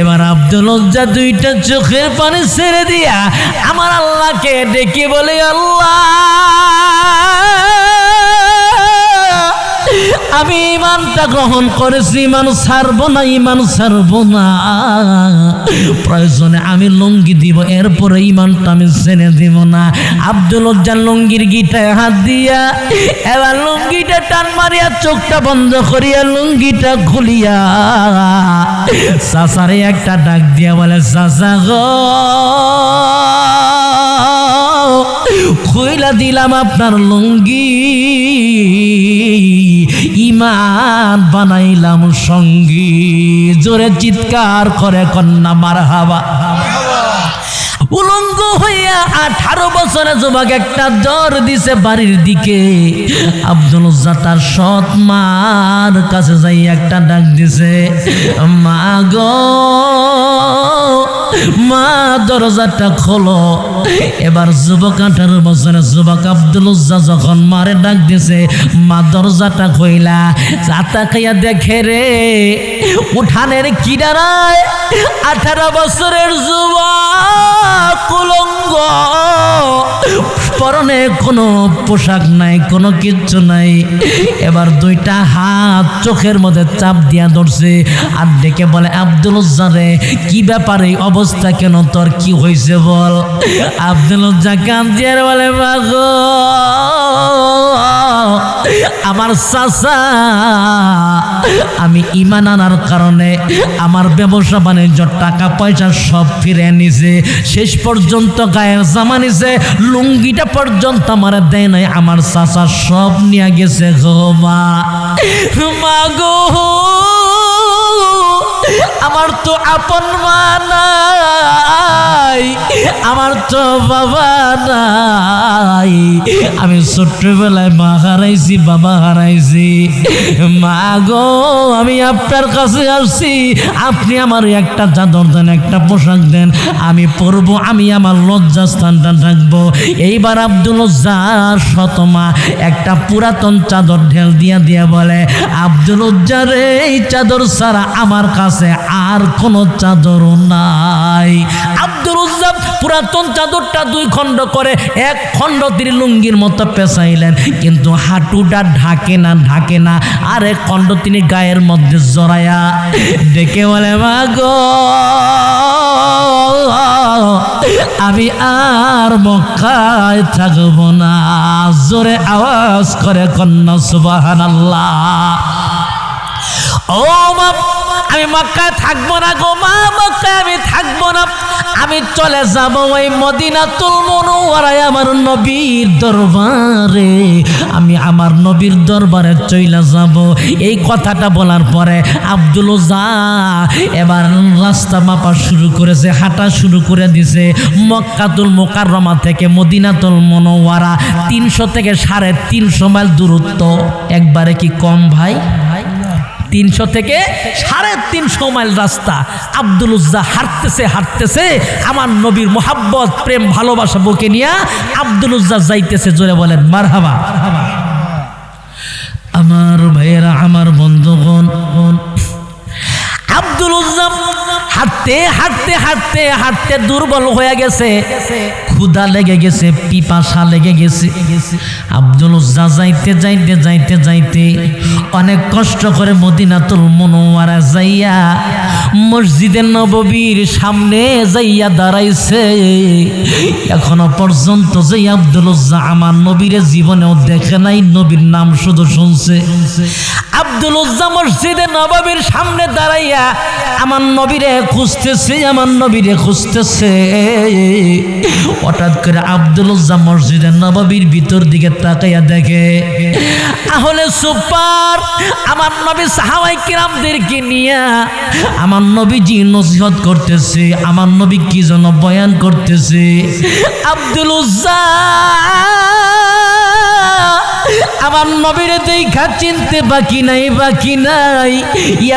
এবার আব্দুল উজ্জা দুইটা চোখের পানি ছেড়ে দিয়া আমার আল্লাহকে ডেকে বলে, আল্লাহ আমি ঈমানটা গ্রহণ করেছি, ঈমান ছাড়বো না, ঈমান ছাড়বো না। প্রয়োজনে আমি লুঙ্গি দিব, এরপরে ঈমানটা আমি ছেড়ে দিব না। আব্দুল উজ্জার লুঙ্গির গিটায় হাত দিয়া এবার লুঙ্গিটা টান মারিয়া চোখটা বন্ধ করিয়া লুঙ্গিটা খুলিয়া চাচারে একটা ডাক দিয়া বলে, চাচা গো খুইলা দিলাম আপনার লুঙ্গি, ঈমান বানাইলাম সঙ্গী। জোরে চিৎকার করে কন্যা মারহাবা। উলঙ্গ হইয়া 18 বছরের যুবক একটা জ্বর দিছে বাড়ির দিকে। আব্দুল উজ্জা তার সৎ মার কাছে যাই একটা ডাক দিছে, মা গো মা দরজাটা খোলো। এবার যুবক 18 বছরের যুবক আব্দুল উজ্জা যখন মারে ডাক দিছে, মা দরজাটা কইলা চাতা খাইয়া দেখে রে উঠানের কিনারায় 18 বছরের যুবক উলঙ্গ, পরনে কোনো পোশাক নাই, কোনো কিচ্ছু নাই। এবার দুইটা হাত চোখের মধ্যে চাপ দিয়া ধরছে আর ডেকে বলে, আব্দুল উজ্জা রে কি ব্যাপার, এই অবস্থা কেন, তোর কি হয়েছে বল। আব্দুল উজ্জা কাঁদিয়ে বলে, মাগো আমার চাচা আমি ঈমান আনার কারণে আমার ব্যবসা বাণিজ্য টাকা পয়সা সব ফিরে নিছে, শেষ পর্যন্ত গায়ের জামা নিছে, লুঙ্গিটা পর্যন্ত আমার দেয় নাই, আমার চাচা সব নিয়ে গেছে গো মা। মাগো আমার তো আপন মা নাই, আমার তো বাবা নাই, আমি ছোট্টবেলায় মা হারাইছি, বাবা হারাইছি। মা গো আমি আপনার কাছে আসছি, আপনি আমার একটা চাদর দেন, একটা পোশাক দেন, আমি পরবো, আমি আমার লজ্জাস্থানটা থাকবো। এইবার আব্দুল উজ্জার সতমা একটা পুরাতন চাদর ঢেল দিয়া দিয়া বলে, আব্দুল উজ্জা রে এই চাদর ছাড়া আমার কাছে আর কোনো চাদরও নাই। আব্দুল উজ্জা পুরাতন চাদরটা 2 খণ্ড করে 1 খণ্ড তিনি লুঙ্গির মতো পেঁচাইলেন, কিন্তু হাঁটুটা ঢাকে না, আর 1 খণ্ড তিনি গায়ের মধ্যে জড়ায়া ডেকে বলে, মাগো আমি আর মক্কায় থাকবো না। জোরে আওয়াজ করে কন্যা সুবহানাল্লাহ। ও মা আমি মক্কায় থাকবো না গো মা, মক্কায় আমি থাকবো না, আমি চলে যাব ওই মদিনাতুল মুনাওয়ারায় আমার নবীর দরবারে, আমি আমার নবীর দরবারে চলে যাব। এই কথাটা বলার পরে আব্দুল উজ্জা এবার রাস্তা মাপা শুরু করেছে, হাঁটা শুরু করে দিছে। মক্কাতুল মুকাররমা থেকে মদিনাতুল মুনাওয়ারা 300 থেকে 350 মাইল দূরত্ব। একবারে কি কম ভাই? 300 থেকে 350 মাইল রাস্তা। আব্দুল উজ্জা হাঁটতেছে আমার নবীর মোহাব্বত প্রেম ভালোবাসা বুকে নিয়ে আব্দুল উজ্জা যাইতেছে। জোরে বলেন মারহাবা। আমার ভাইয়েরা, আমার বন্ধুগণ, আব্দুল উজ্জা হাঁটতে দুর্বল হয়ে গেছে, ক্ষুধা লেগে গেছে, পিপাসা লেগে গেছে। আব্দুল উজ্জা যাইতে অনেক কষ্ট করে মদিনাতুল মুনাওয়ারা যাইয়া মসজিদে নববীর সামনে যাইয়া দাঁড়াইছে। এখনো পর্যন্ত যে আব্দুল উজ্জা আমার নবীরে জীবনেও দেখে নাই, নবীর নাম শুধু শুনছে। আব্দুল উজ্জা মসজিদে নববীর সামনে দাঁড়াইয়া আমার নবীরে খুঁজতেছে। হঠাৎ করে আব্দুল উজ্জা মসজিদে নববীর ভিতর দিকে তাকাইয়া দেখে আহলে সুপার আমার নবী সাহাবায়ে কিরামদেরকে নিয়ে আমার নবীজি নসিহত করতেছে, আমার নবী কি যেন বয়ান করতেছে। আব্দুল উজ্জা আমার আমার নবীর দেখা চিনতে বাকি নাই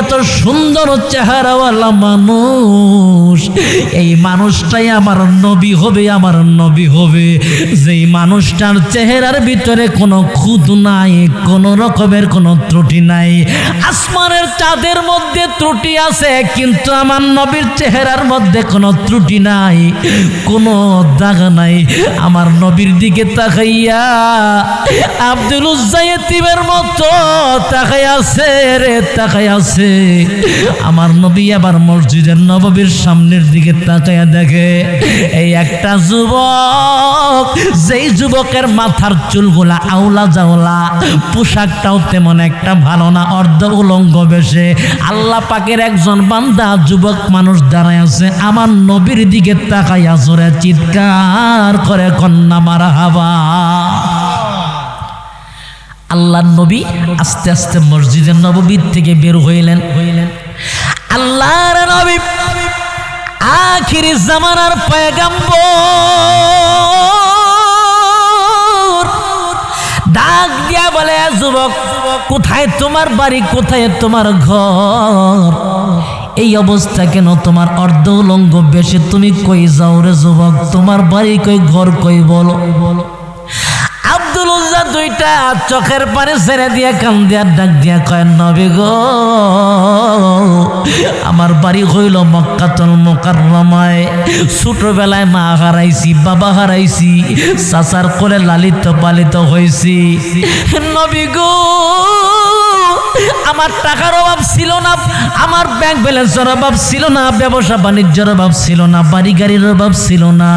এত সুন্দর চেহারাওয়ালা মানুষ, এই মানুষটাই আমার নবী হবে যেই মানুষটার চেহারার ভিতরে কোনো খুঁত নাই, কোনো রকমের কোনো ত্রুটি নাই। আসমানের চাঁদের মধ্যে ত্রুটি আছে, কিন্তু আমার নবীর চেহারার মধ্যে কোনো ত্রুটি নাই, কোনো দাগ নাই। আমার নবীর দিকে তাকাইয়া আব্দুল উজ্জা ইতিমের মতো তাকাই আছে। আমার নবী আবার মসজিদের নববীর সামনের দিকে তাকাইয়া দেখে এই একটা যুবক, যেই যুবকের মাথার চুলগুলা আউলা জাউলা, পোশাকটাও তেমন একটা ভালো না, অর্ধ উলঙ্গ বেশে আল্লাহ পাকের একজন বান্দা যুবক মানুষ দাঁড়ায় আছে। আমার নবীর দিকে তাকাইয়া জোরে চিৎকার করে কন্যা মারহাবা। আল্লাহর নবী আস্তে আস্তে মসজিদের নববীর থেকে বের হইলেন। আল্লাহর নবী আখিরি জামানার পয়গম্বর ডাক দিয়া বলে, যুবক কোথায় তোমার বাড়ি, কোথায় তোমার ঘর, এই অবস্থা কেন তোমার? অর্ধ উলঙ্গ বেশে তুমি কই যাও রে যুবক? তোমার বাড়ি কই, ঘর কই, বলো। আব্দুল উজ্জা দুইটা চোখের পানি ছেড়ে দিয়া কান দিয়া ডাক দিয়া কয়, নবী গো, আমার বাড়ি হইল মক্কাতুল মুকাররমায়। ছোটবেলায় মা হারাইছি, বাবা হারাইছি, চাচার কোলে লালিত পালিত হয়েছি। নবী গো, আমার টাকার অভাব ছিল না, আমার ব্যাংক ব্যালেন্সের অভাব ছিল না, ব্যবসা বাণিজ্যের অভাব ছিল না, বাড়ি গাড়ির অভাব ছিল না।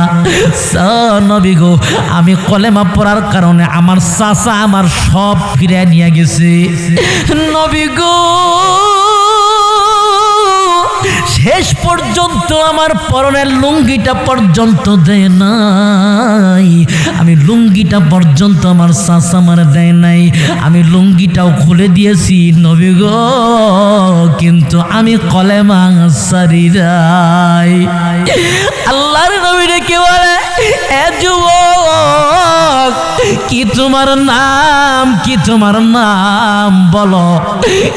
নবী গো, আমি কলেমা পড়ার কারণে আমার চাচা আমার সব ফিরে নিয়ে গেছে। নবী গো, শেষ পর্যন্ত আমার পরনের লুঙ্গিটা পর্যন্ত দেয় নাই, আমি লুঙ্গিটা পর্যন্ত আমার চাচা আমার দেয় নাই, আমি লুঙ্গিটাও খুলে দিয়েছি নবী গো, কিন্তু আমি কলেমা ছাড়ি নাই। আল্লাহর নবী ডেকে বলে, এ যুবক, কি তোমার নাম, কি তোমার নাম বলো।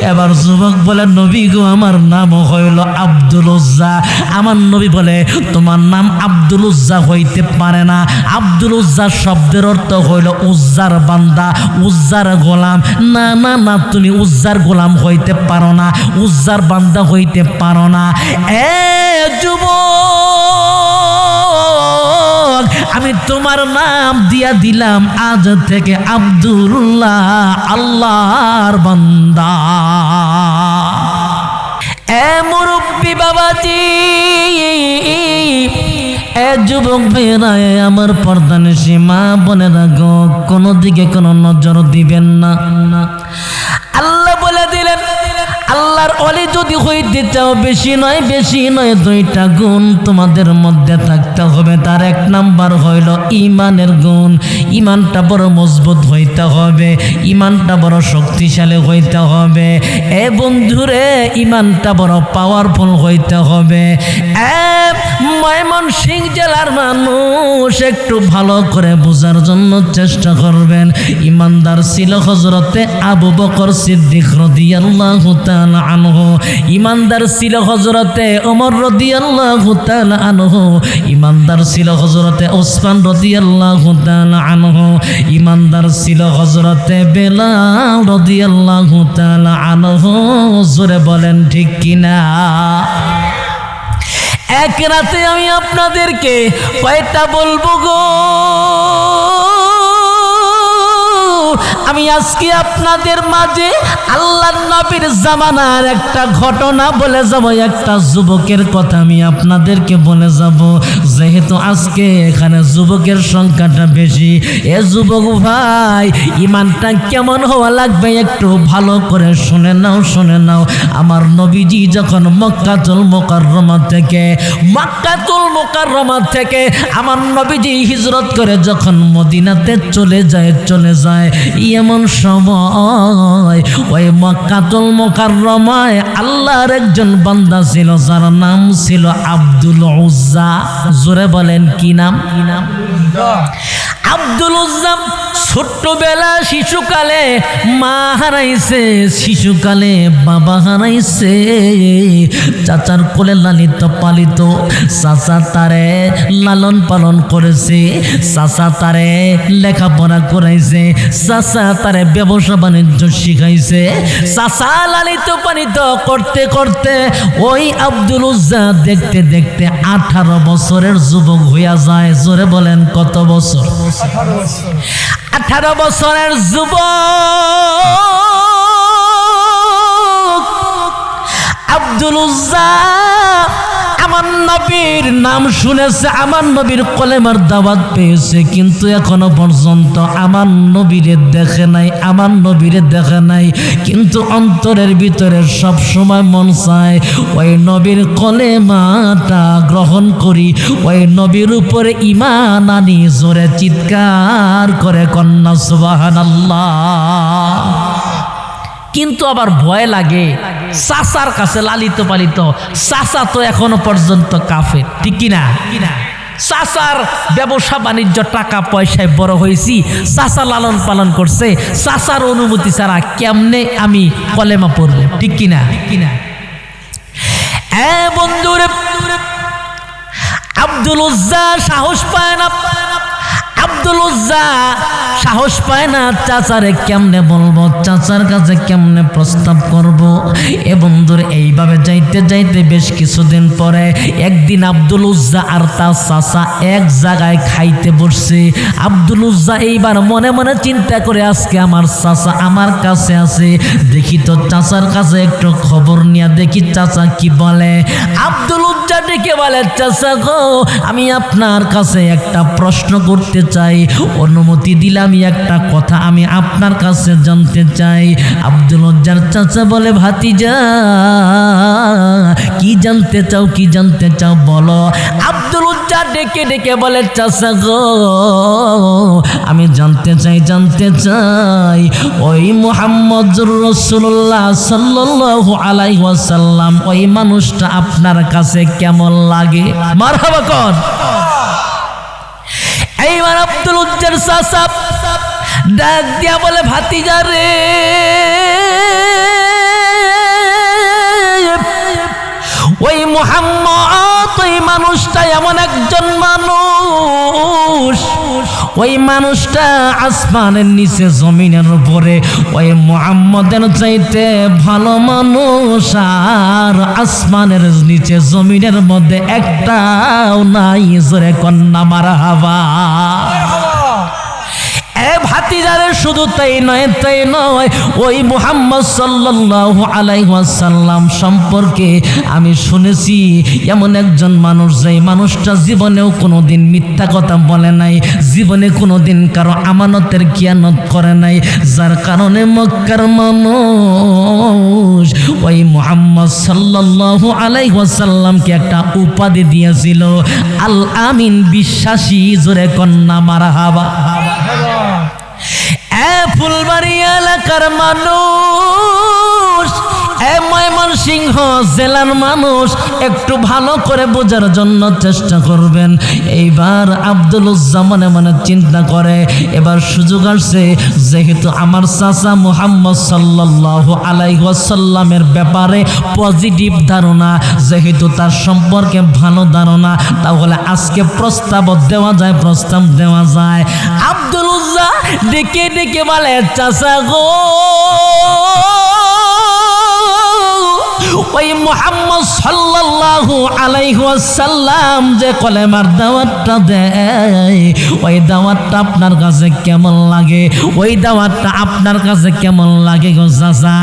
এবার যুবক বলে, নবী গো, আমার নাম হইল আব্দুল উজ্জা। আমার নবী বলে, তোমার নাম আব্দুল উজ্জা হইতে পারে না। আব্দুল উজ্জা শব্দের অর্থ হইল উজ্জার বান্দা, উজ্জার গোলাম। না না না, তুমি উজ্জার গোলাম হইতে পারো না, উজ্জার বান্দা হইতে পারো না। এ যুবক, আমি তোমার নাম দিয়া দিলাম আজ থেকে আব্দুল্লাহ, আল্লাহর বান্দা। এ মুরব্বী বাবাজি, এ যুবক ভাইয়েরা, আমার পর্দানিশী মা বোনেরা গো, কোনো দিকে কোনো নজর দিবেন না। আল্লাহ বলে দিলেন, আল্লাহর ওলি যদি হইতে চাও, বেশি নয় দুইটা গুণ তোমাদের মধ্যে থাকতে হবে। তার এক নাম্বার হইল ইমানের গুণ। ইমানটা বড় মজবুত হইতে হবে, ইমানটা বড় শক্তিশালী হইতে হবে। এ বন্ধুরে, ইমানটা বড় পাওয়ারফুল হইতে হবে। ময়মনসিংহ জেলার মানুষ একটু ভালো করে বোঝার জন্য চেষ্টা করবেন। ইমানদার ছিল হযরতে আবু বকর সিদ্দিক রাদিয়াল্লাহু তাআলা আনহু, ইমানদার ছিল হযরতে ওমর রাদিয়াল্লাহু তাআলা আনহু, ইমানদার ছিল হযরতে ওসমান রাদিয়াল্লাহু তাআলা আনহু, ইমানদার ছিল হযরতে বেলাল রাদিয়াল্লাহু তাআলা আনহু। জোরে বলেন ঠিক কিনা? এক রাতে আমি আপনাদেরকে কয়টা বলবো গো? আমি আজকে আপনাদের মাঝে আল্লাহর নবীর জামানার একটা ঘটনা বলে যাব, একটা যুবকের কথা আমি আপনাদেরকে বলে যাব। যেহেতু আজকে এখানে যুবকের সংখ্যাটা বেশি, এ যুবক ভাই, ইমানটা কেমন হওয়া লাগবে একটু ভালো করে শুনে নাও। আমার নবীজি যখন মক্কাতুল মুকাররমা থেকে আমার নবীজি হিজরত করে যখন মদিনাতে চলে যায়, এমন সময় ওই মক্কাতুল মুকাররমায় আল্লাহর একজন বান্দা ছিল, যার নাম ছিল আব্দুল উজ্জা। জোরে বলেন কি নাম? আব্দুল উজ্জা ছোট্টবেলা শিশুকালে মা হারাইছে, শিশুকালে বাবা হারাইছে, চাচার কোলে লালিত পালিত, চাচা তারে লালন পালন করেছে, চাচা তারে লেখাপড়া করাইছে, চাচা তারে ব্যবসা বাণিজ্য শিখাইছে। চাচা লালিত পালিত করতে করতে ওই আব্দুল উজ্জা দেখতে দেখতে 18 বছরের যুবক হইয়া যায়। জোরে বলেন কত বছর? 18 বছরের যুবক আব্দুল উজ্জা আমার নবীর নাম শুনেছে, আমার নবীর কলেমার দাওয়াত পেয়েছে, কিন্তু এখনো পর্যন্ত আমার নবীরে দেখে নাই, আমার নবীরে দেখে নাই। কিন্তু অন্তরের ভিতরে সব সময় মন চায় ওই নবীর কলেমাটা গ্রহণ করি, ওই নবীর উপরে ঈমান আনি। জোরে চিৎকার করে কন্যা সুবহানাল্লাহ। কিন্তু আবার ভয় লাগে, চাচার কাছে লালিত পালিত, চাচা তো এখনো পর্যন্ত কাফের, ঠিক কিনা? চাচার ব্যবসা বাণিজ্য টাকা পয়সায় বড় হয়েছি, চাচা লালন পালন করছে, চাচার অনুমতি ছাড়া কেমনে আমি কলেমা পড়ব, ঠিক কিনা? বন্ধুরে, আব্দুল উজ্জা সাহস পায় না, আব্দুল উজ্জা সাহস পায় না, চাচারে কেমনে বলবো, চাচার কাছে কেমনে প্রস্তাব করব। এ বন্ধুর এইভাবে যাইতে যাইতে বেশ কিছুদিন পরে একদিন আব্দুল উজ্জা আর তার চাচা এক জায়গায় খাইতে বসছে। আব্দুল উজ্জা এইবার মনে মনে চিন্তা করে, আজকে আমার চাচা আমার কাছে আছে, দেখি তো চাচার কাছে একটু খবর নিয়ে দেখি চাচা কি বলে। আব্দুল উজ্জা ডেকে বলে, চাচা গো, আমি আপনার কাছে একটা প্রশ্ন করতে চাই, অনুমতি দিলে আমি একটা কথা আমি আপনার কাছে জানতে চাই। আব্দুল উজ্জার চাচা বলে, ভাতিজা কি জানতে চাও, কি জানতে চাও বলো। আব্দুল উজ্জা ডেকে ডেকে বলে, চাচা গো, আমি জানতে চাই ওই মুহাম্মদুর রাসূলুল্লাহ সাল্লাল্লাহু আলাইহি ওয়াসাল্লাম ওই মানুষটা আপনার কাছে কেমন লাগে? মারহাবা কোন। এইবার আব্দুল উজ্জার চাচা ডাক দিয়া বলে, ভাতিজা রে, ওই মুহাম্মদ ওই মানুষটা এমন একজন মানুষ, ওই মানুষটা আসমানের নিচে জমিনের উপরে, ওই মুহাম্মদের চাইতে ভালো মানুষ আর আসমানের নিচে জমিনের মধ্যে একটাও নাই। জোরে কন্যা মারহাবা। ভাতিজারে শুধু তাই নয়, ওই মুহাম্মদ সাল্লাল্লাহু আলাইহি ওয়াসাল্লাম সম্পর্কে আমি শুনেছি এমন একজন মানুষ, যেই মানুষটা জীবনেও কোনোদিন মিথ্যা কথা বলে নাই, জীবনে কোনোদিন কারো আমানতের খিয়ানত করে নাই, যার কারণে মক্কার মানুষ ওই মুহাম্মদ সাল্লাল্লাহু আলাইহি ওয়াসাল্লামকে একটা উপাধি দিয়েছিল, আল আমিন, বিশ্বাসী। জোরে কন্যা মারহাবা। ফুলবাড়ি এলাকার মানুষ, ময়মনসিংহ জেলার মানুষ, একটু ভালো করে বোঝার জন্য চেষ্টা করবেন। এইবার আব্দুল উজ্জা মনে মনে চিন্তা করে, এবার সুযোগ আসছে, যেহেতু আমার চাচা মুহাম্মদ সাল্লাল্লাহু আলাইহি ওয়াসাল্লামের ব্যাপারে পজিটিভ ধারণা, যেহেতু তার সম্পর্কে ভালো ধারণা, তাহলে আজকে প্রস্তাব দেওয়া যায়। আব্দুল উজ্জা ডেকে ডেকে বলে, চাচা গো, ওই মুহাম্মদ সাল্লাল্লাহু আলাইহি ওয়াসাল্লাম যে কলেমার দাওয়াতটা দেয়, ওই দাওয়াতটা আপনার কাছে কেমন লাগে? ওই দাওয়াতটা আপনার কাছে কেমন লাগে গো চাচা?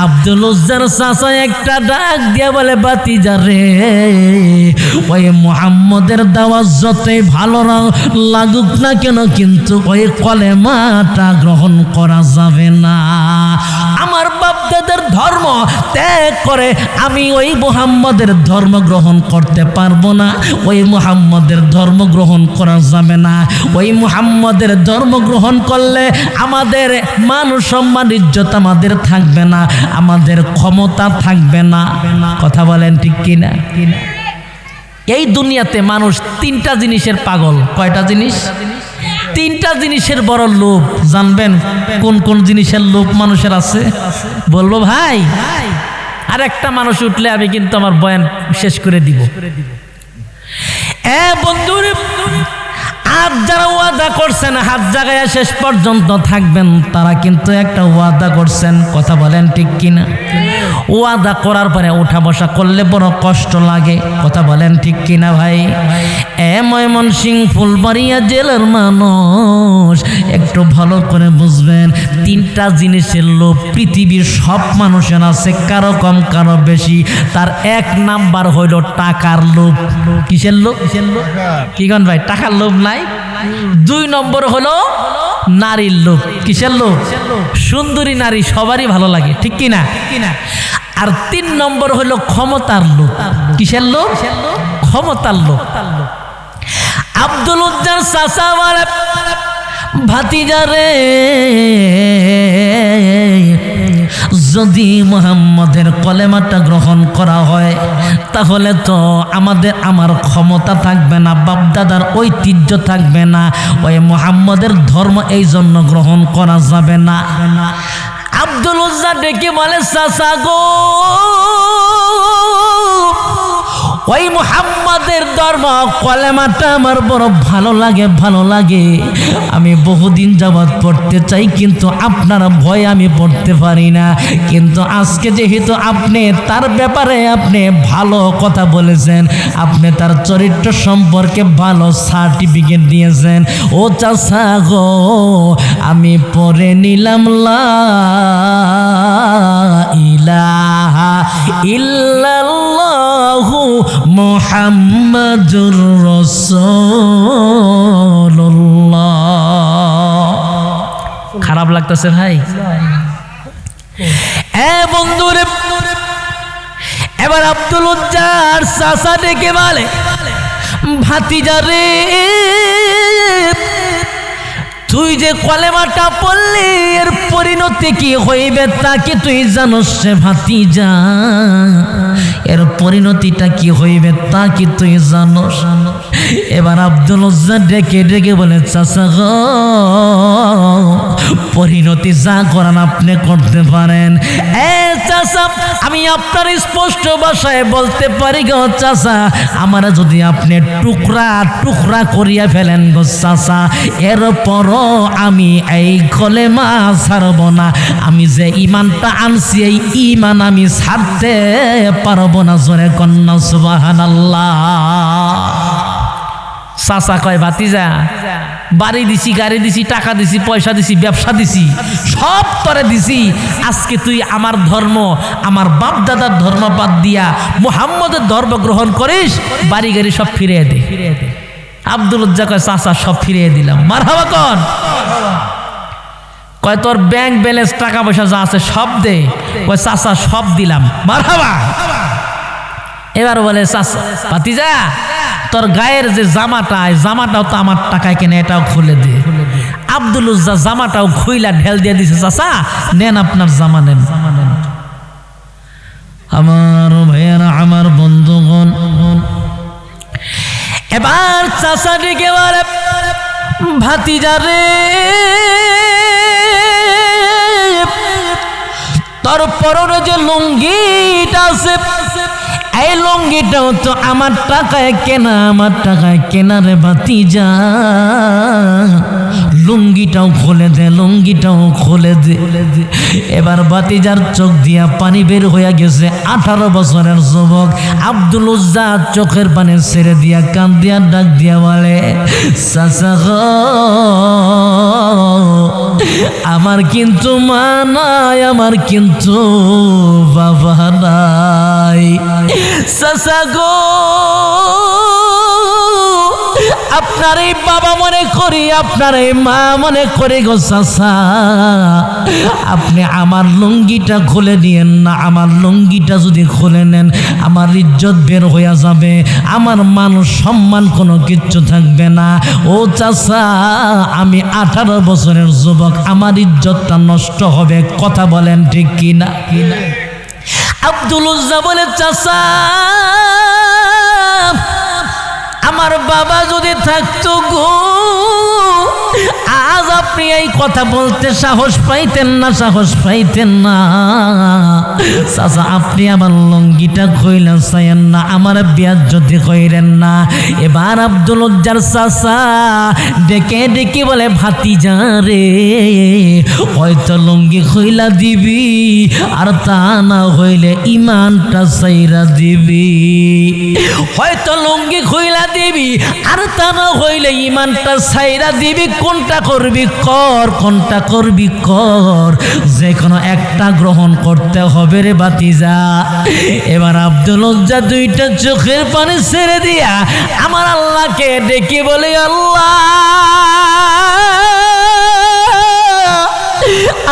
আব্দুল উজ্জার চাচা একটা ডাক দিয়ে বলে, ভাতিজা রে, ওই মুহাম্মদের দাওয়াত যতই ভালো লাগুক না কেন, কিন্তু ওই কলেমাটা গ্রহণ করা যাবে না। আমার বাপ দাদার ধর্ম ত্যাগ করে আমি ওই মুহাম্মদের ধর্ম গ্রহণ করতে পারবো না, ওই মুহাম্মদের ধর্ম গ্রহণ করা যাবে না। ওই মুহাম্মদের ধর্ম গ্রহণ করলে আমাদের মান সম্মান ইজ্জত আমাদের থাকবে না, আমাদের ক্ষমতা থাকবে না। কথা বলেন ঠিক কিনা? এই দুনিয়াতে মানুষ তিনটা জিনিসের পাগল। কয়টা জিনিস? তিনটা জিনিসের বড় লোভ, জানবেন কোন কোন জিনিসের লোভ মানুষের আছে? বলবো ভাই? আর একটা মানুষ উঠলে আমি কিন্তু আমার বয়ান শেষ করে দিব। বন্ধুরে, আজ যারা ওয়াদা করছেন হাত জাগায়া শেষ পর্যন্ত থাকবেন, তারা কিন্তু একটা ওয়াদা করছেন, কথা বলেন ঠিক কিনা? ওয়াদা করার পরে উঠা বসা করলে বড় কষ্ট লাগে, কথা বলেন ঠিক কিনা ভাই? ময়মনসিংহ ফুলবাড়িয়া জেলার মানুষ একটু ভালো করে বুঝবেন, তিনটা জিনিসের লোভ পৃথিবীর সব মানুষের আছে, কারো কম কারো বেশি। তার এক নাম্বার হইল টাকার লোভ। কিসের লোভ? কি কন ভাই? টাকার লোভ নাই? 2 নম্বর হলো নারীর লোভ। কিসের লোভ? সুন্দরী নারী সবারই ভালো লাগে, ঠিক কিনা? আর 3 নম্বর হলো ক্ষমতার লোভ। কিসের লোভ? ক্ষমতার লোভ। আব্দুল উজ্জার চাচা আমার ভাতিজা রে, যদি মুহাম্মদের কলেমাটা গ্রহণ করা হয় তাহলে তো আমার ক্ষমতা থাকবে না, বাপদাদার ঐতিহ্য থাকবে না, ওই মুহাম্মদের ধর্ম এই জন্য গ্রহণ করা যাবে না। আব্দুল উজ্জা ডেকে বলে, চাচা গো, ওই মুহাম্মাদের ধর্ম কলেমাটা আমার বড় ভালো লাগে, আমি বহুদিন যাবৎ পড়তে চাই, কিন্তু আপনার ভয় আমি পড়তে পারি না। কিন্তু আজকে যেহেতু আপনি তার ব্যাপারে আপনি ভালো কথা বলেছেন, আপনি তার চরিত্র সম্পর্কে ভালো সার্টিফিকেট দিয়েছেন, ও চাচা গো, আমি পড়ে নিলাম লা ইলাহা ইল্লাল্লাহু মুহাম্মাদুর রাসূলুল্লাহ। খারাপ লাগতেছে ভাই? বন্ধুরে, এবার আব্দুল উজ্জার চাচা ডেকে বলে, ভাতিজা রে, তুই যে কলেমাটা পড়লি এর পরিণতি কি হইবে তা কি তুই জানোস রে ভাতিজা? এর পরিণতিটা কি হইবে তা কি তুই জানোস? এবার আব্দুল উজ্জা ডেকে বলে, চাচা গো, পরিণতি যা করান আপনি করতে পারেন। চাচা, আমি আপনার স্পষ্ট ভাষায় বলতে পারি গো চাচা, আমার যদি আপনি টুকরা টুকরা করিয়া ফেলেন গো চাচা, এরপরও আমি এই কলেমা ছাড়ব না। আমি যে ঈমানটা আনছি এই ঈমান আমি ছাড়তে পারবো না। জোরে কন্যা সুবহানাল্লাহ। চাচা কয়, ভাতিজা, বাড়ি দিছি, গাড়ি দিছি, টাকা দিছি, পয়সা দিছি, ব্যবসা দিছি, সব তরে দিছি, আজকে তুই আমার ধর্ম, আমার বাপ দাদার ধর্ম বাদ দিয়া মুহাম্মদের ধর্ম গ্রহণ করিস, বাড়ি গাড়ি সব ফিরিয়ে দে। আব্দুল উজ্জা কয়, চাচা সব ফিরিয়ে দিলাম। মারহাবা কন। কয়, তোর ব্যাংক ব্যালেন্স টাকা পয়সা যা আছে সব দে। কয়, চাচা সব দিলাম। মারহাবা। এবার বলে, চাচা, ভাতিজা, তোর গায়ের যে জামাটাও তো আমার টাকায় কেনে, এটাও খুলে দে। আব্দুল উজ্জা জামাটাও খুইলা ঢেল দিয়ে দিছে, চাচা নেন আপনার জামা নেন। আমার ভাইয়েরা, আমার বন্ধুগণ, এবার চাচা ডেকে বলে, ভাতিজা রে, তোর পরনে যে লুঙ্গিটা আছে, এই লুঙ্গিটাও তো আমার টাকায় কেনা রে ভাতিজা, লুঙ্গিটাও খুলে দে, লুঙ্গিটাও খুলে দে। এবার ভাতিজার চোখ দিয়া পানি বের হইয়া গেছে। 18 বছরের যুবক আব্দুল উজ্জা চোখের পানি ছেড়ে দিয়া কান দিয়া ডাক দিয়া বলে, চাচা গো, আমার কিন্তু মা নাই, আমার কিন্তু বাবা নাই। চাচা গো, আপনার এই বাবা মনে করি, আপনার এই মা মনে করি গো চাচা, আপনি আমার লুঙ্গিটা খুলে নিয়েন না। আমার লুঙ্গিটা যদি খুলে নেন আমার ইজ্জত বের হইয়া যাবে, আমার মান সম্মান কোনো কিচ্ছু থাকবে না। ও চাচা, আমি 18 বছরের যুবক, আমার ইজ্জতটা নষ্ট হবে, কথা বলেন ঠিক কিনা? আব্দুল উজ্জা বলে, চাচা, আমার বাবা যদি থাকতো গো, আপনি এই কথা বলতে সাহস পাইতেন না, সাহস পাইতেন না। চাচা আপনি আমার লঙ্গিটা কইলেন চাইেন না, আমার বেয়াজ্জতি কইরেন না। এবার আব্দুল উজ্জার চাচা ডেকে ডেকে বলে ভাতিজা রে, হয়তো লঙ্গি কইলা দিবি, আর তা না হইলে ইমানটা চাইরা দিবি। হয়তো লঙ্গি কইলা দিবি, আর তা না হইলে ইমানটা চাইরা দিবি। কোনটা করবি কর, কোনটা করবি কর, যে কোনো একটা গ্রহণ করতে হবে রে ভাতিজা। এবার আব্দুল উজ্জা দুইটা চোখের পানি ছেড়ে দিয়া আমার আল্লাহকে ডেকে বলে, আল্লাহ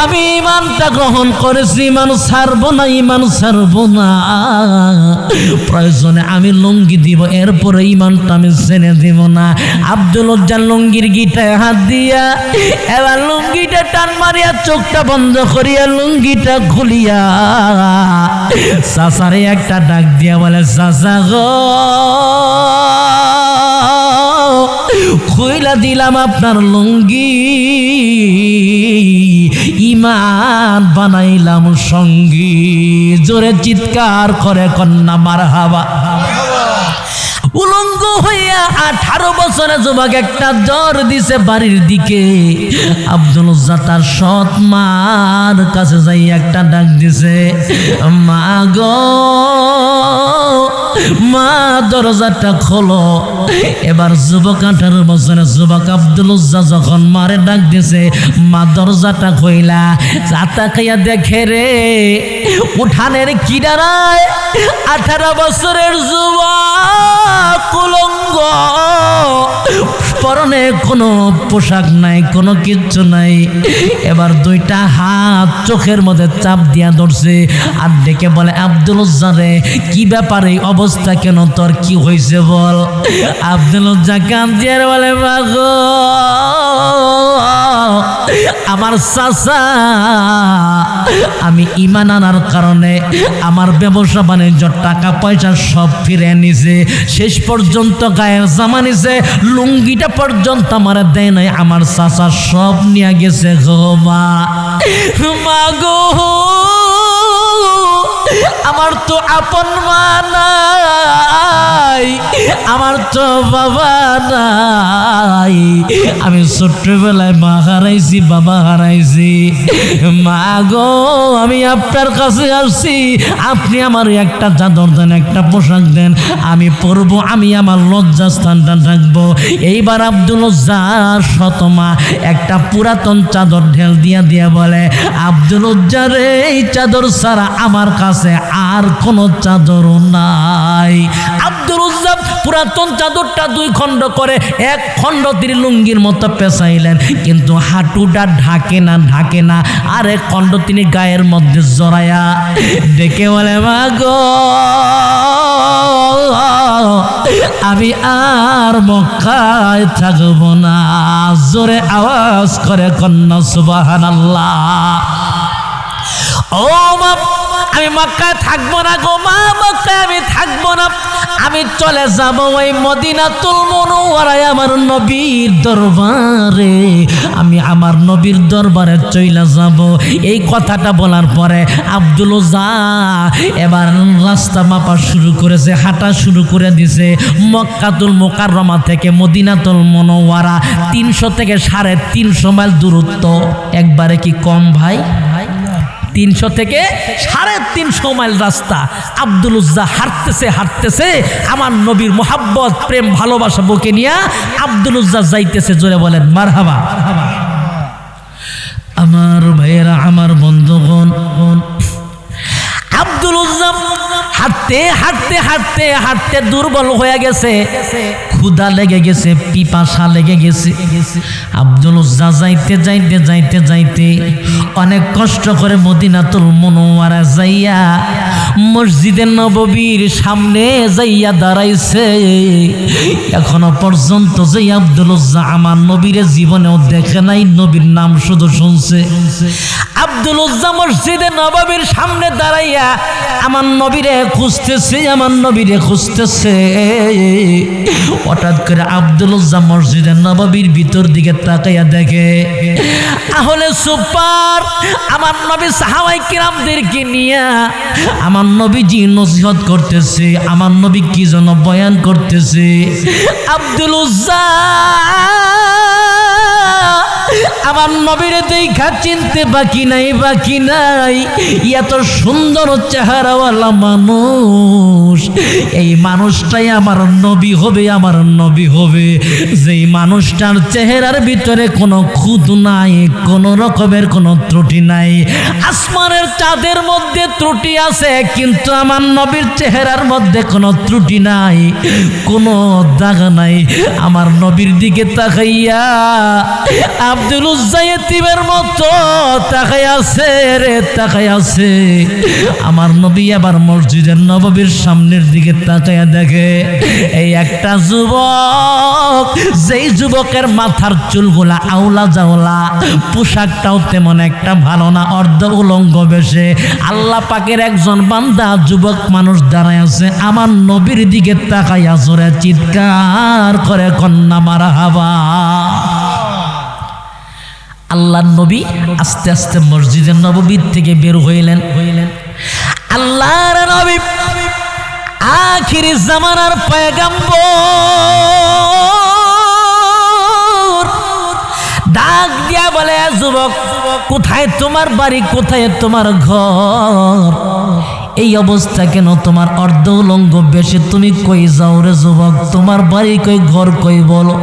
আমি ইমানটা গ্রহণ করেছি, ইমান ছাড়বো না, ইমান ছাড়বো না। প্রয়োজনে আমি লুঙ্গি দিব, এরপরে ইমানটা আমি ছেড়ে দিব না। আব্দুল উজ্জার লুঙ্গির গিটায় হাত দিয়া এবার লুঙ্গিটা টান মারিয়া চোখটা বন্ধ করিয়া লুঙ্গিটা খুলিয়া চাচারে একটা ডাক দিয়া বলে, চাচা গো খুইলা দিলাম আপনার লুঙ্গি, ইমান বানাইলাম সঙ্গী। জোরে চিৎকার করে কন্যা মারহাবা। উলঙ্গ হইয়া 18 বছরে যুবক একটা জ্বর দিছে বাড়ির দিকে। আব্দুল উজ্জা তার সৎ মার কাছে যাই একটা ডাক দিছে, মা গো মা দরজাটা খোলো। এবার যুবক 18 বছরের যুবক আব্দুল উজ্জা যখন মারে ডাক দিছে, মা দরজাটা খইলা চাতা খাইয়া দেখে রে উঠানের কিনারায় 18 বছরের যুবক উলঙ্গ, পরনে কোনো পোশাক নাই, কোনো কিচ্ছু নাই। এবার দুইটা হাত চোখের মধ্যে চাপ দিয়া ধরছে আর ডেকে বলে, আব্দুল উজ্জা রে কি ব্যাপার, এই অবস্থা কেন, তোর কি হয়েছে বল। আব্দুল উজ্জা কাঁদিয়ে বলে, মাগো আমার চাচা আমি ঈমান আনার কারণে আমার ব্যবসা বাণিজ্য টাকা পয়সা সব ফিরে নিছে, শেষ পর্যন্ত গায়ের জামা নিছে, লুঙ্গিটা পর্যন্ত আমার দেয় নাই, আমার চাচা সব নিয়ে গেছে গো মা। মাগো আমার তো আপন মা নাই, আমার তো বাবা নাই, আমি ছোট্টবেলায় মা হারাইছি, বাবা হারাইছি। মা গো আমি আপনার কাছে আসছি, আপনি আমার একটা চাদর দেন, একটা পোশাক দেন, আমি পরবো, আমি আমার লজ্জাস্থানটা থাকবো। এইবার আব্দুল উজ্জা শতমা একটা পুরাতন চাদর ঢেল দিয়া দিয়া বলে, আব্দুল উজ্জা রে এই চাদর ছাড়া আমার কাছে আর কোনো চাদরও নাই। আব্দুল উজ্জা পুরাতন চাদরটা 2 খণ্ড করে 1 খণ্ড তিনি লুঙ্গির মতো পেঁচাইলেন, কিন্তু হাঁটুটা ঢাকে না, ঢাকে না। আর 1 খণ্ড তিনি গায়ের মধ্যে জড়ায়া ডেকে বলে, মা গো আমি আর মক্কায় থাকবো না। জোরে আওয়াজ করে কন্যা সুবহানাল্লাহ। ও মা আমি মক্কায় থাকবো না গো মা, মক্কায় আমি থাকবো না, আমি চলে যাব ওই মদিনাতুল মুনাওয়ারায় আমার নবীর দরবারে, আমি আমার নবীর দরবারে চলে যাব। এই কথাটা বলার পরে আব্দুল উজ্জা এবার রাস্তা মাপা শুরু করেছে, হাঁটা শুরু করে দিছে। মক্কাতুল মুকাররমা থেকে মদিনাতুল মুনাওয়ারা 300 থেকে 350 মাইল দূরত্ব। একবারে কি কম ভাই? 300 থেকে 350 মাইল রাস্তা। আব্দুল উজ্জা হাঁটতেছে হাঁটতেছে, আমার নবীর মোহাব্বত প্রেম ভালোবাসা বুকে নিয়ে আব্দুল উজ্জা যাইতেছে। জোরে বলেন মারহাবা। আমার ভাইয়েরা, আমার বন্ধুগণ, আব্দুল উজ্জা হাঁটতে হাঁটতে হাঁটতে হাঁটতে দুর্বল হয়ে গেছে, ক্ষুধা লেগে গেছে, পিপাসা লেগে গেছে। আব্দুল উজ্জা যাইতে যাইতে যাইতে যাইতে অনেক কষ্ট করে মদিনাতুল মুনাওয়ারা যাইয়া মসজিদে নববীর সামনে যাইয়া দাঁড়াইছে। এখনো পর্যন্ত যে আব্দুল উজ্জা আমার নবীর জীবনেও দেখে নাই, নবীর নাম শুধু শুনছে। আব্দুল উজ্জা মসজিদে নববীর সামনে দাঁড়াইয়া আমার নবীরে খুঁজতেছে, আমার নবীরে খুঁজতেছে। হঠাৎ করে আব্দুল উজ্জা মসজিদে নববীর ভিতর দিকে তাকাইয়া দেখে আহলে সুপার আমার নবী সাহাবায়ে কিরামদেরকে নিয়ে আমার নবীজি নসিহত করতেছে, আমার নবী কি যেন বয়ান করতেছে। আব্দুল উজ্জা আমার নবীর দেখা চিনতে বাকি নাই, বাকি নাই। এত সুন্দর চেহারাওয়ালা মানুষ, এই মানুষটাই আমার নবী হবে, আমার নবী হবে। যেই মানুষটার চেহারার ভিতরে কোনো খুঁত নাই, কোনো রকমের কোনো ত্রুটি নাই। আসমানের চাঁদের মধ্যে ত্রুটি আছে, কিন্তু আমার নবীর চেহারার মধ্যে কোনো ত্রুটি নাই, কোনো দাগ নাই। আমার নবীর দিকে তাকাইয়া আব্দুল উজ্জা ইতিমের মতো তাকাই আছে রে, তাকাই আছে। আমার নবী আবার মসজিদের নববীর সামনের দিকে তাকাইয়া দেখে এই একটা যুবক, যেই যুবকের মাথার চুলগুলা আউলা জাওলা, পোশাকটাও তেমন একটা ভালো না, অর্ধ উলঙ্গ বেশে। আল্লাহ পাকের একজন বান্দা যুবক মানুষ দাঁড়ায় আছে, আমার নবীর দিকে তাকাইয়া জোরে চিৎকার করে কন্যা মারহাবা। আল্লাহর নবী আস্তে আস্তে মসজিদের নববীর থেকে বের হইলেন। আল্লাহর নবী আখিরি জামানার পয়গম্বর ডাক দিয়া বলে, যুবক কোথায় তোমার বাড়ি, কোথায় তোমার ঘর? এই অবস্থা কেন তোমার? অর্ধ উলঙ্গ বেশে তুমি কই যাও রে যুবক? তোমার বাড়ি কই, ঘর কই, বলো।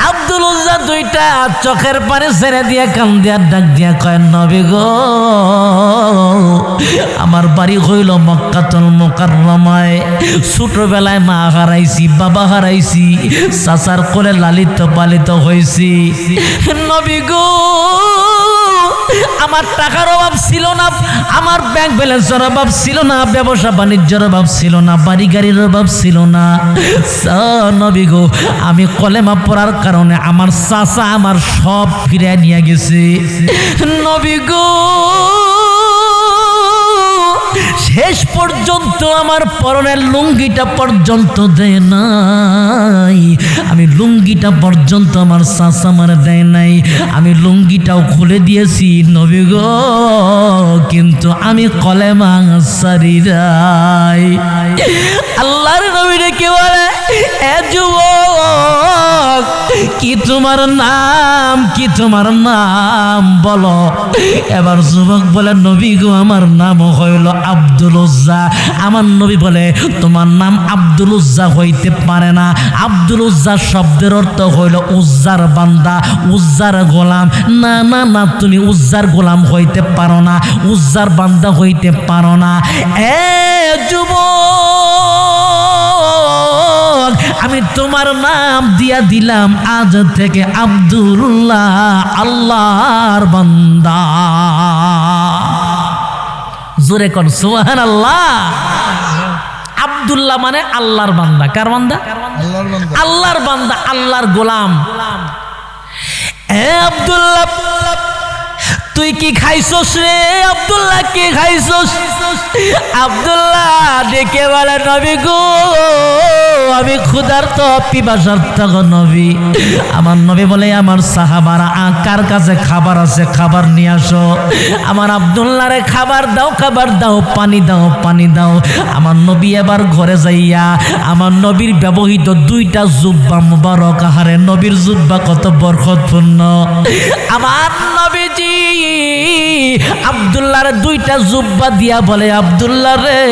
আব্দুল উজ্জা দুইটা চোখের পানি ছেড়ে দিয়ে কান দিয়া ডাক দিয়া কয়, নবী গো, আমার বাড়ি হইল মক্কাতুল মুকাররমায়। ছোটবেলায় মা হারাইছি, বাবা হারাইছি, চাচার কোলে লালিত পালিত হয়েছি। নবী গো, আমার টাকার অভাব ছিল না, আমার ব্যাংক ব্যালেন্সের অভাব ছিল না, ব্যবসা বাণিজ্যের অভাব ছিল না, বাড়ি গাড়ির অভাব ছিল না। নবী গো, আমি কলেমা পড়ার কারণে আমার চাচা আমার সব ফিরে নিয়ে গেছে। নবী গো, শেষ পর্যন্ত আমার পরনের লুঙ্গিটা পর্যন্ত দেয় নাই, আমি লুঙ্গিটা পর্যন্ত আমার চাচা আমার দেয় নাই, আমি লুঙ্গিটাও খুলে দিয়েছি নবী গো, কিন্তু আমি কলেমা ছাড়ি নাই। আল্লাহর নবী ডেকে বলে, এ যুবক, কি তোমার নাম, কি তোমার নাম বলো। এবার যুবক বলে, নবী গো, আমার নাম হইল আব্দুল উজ্জা। আমার নবী বলে, তোমার নাম আব্দুল উজ্জা হইতে পারে না। আব্দুল উজ্জা শব্দের অর্থ হইল উজ্জার বান্দা, উজ্জার গোলাম। না না না, তুমি উজ্জার গোলাম হইতে পারো না, উজ্জার বান্দা হইতে পারো না। এ যুবক, আমি তোমার নাম দিয়া দিলাম আজ থেকে আব্দুল্লাহ, আল্লাহর বান্দা। জোরে কোন সুবহানাল্লাহ। আব্দুল্লাহ মানে আল্লাহর বান্দা। কার বান্দা? আল্লাহর বান্দা, আল্লাহর গোলাম। এ আব্দুল্লাহ, তুই কি খাইছস রে? আব্দুল্লাহ, কি খাইছস? আব্দুল্লাহ ডেকে বলে, নবী গো, আমি ক্ষুধার্ত পিপাসার্ত গো নবী। আমার নবী বলে, আমার সাহাবারা কার কাছে খাবার আছে, খাবার নিয়ে আসো। আমার আব্দুল্লাহ রে খাবার দাও, খাবার দাও, পানি দাও, পানি দাও। আমার নবী এবার ঘরে যাইয়া আমার নবীর ব্যবহৃত দুইটা জুব্বা মুবারক, আহারে নবীর জুব্বা কত বরকতপূর্ণ। আমার নবীজি আব্দুল্লাহর দুইটা জুব্বা দিয়া বলে, আব্দুল্লাহ রে,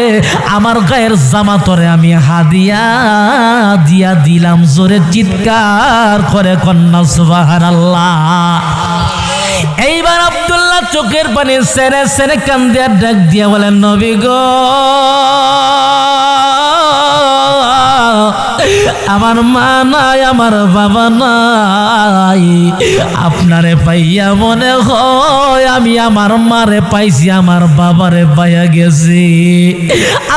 আমার গায়ের জামা তোরে আমি হাদিয়া দিয়া দিলাম। জোরে চিৎকার করে কন্যা সুবহানাল্লাহ। এইবার আব্দুল্লাহ চোখের পানি সেরে সেরে কান দিয়া ডাক দিয়া বলেন, নবী গো, আমার মা নাই, আমার বাবা নাই, আপনারে পাইয়া মনে হয় আমি আমার মারে পাইছি, আমার বাবারে পাইয়া গেছি।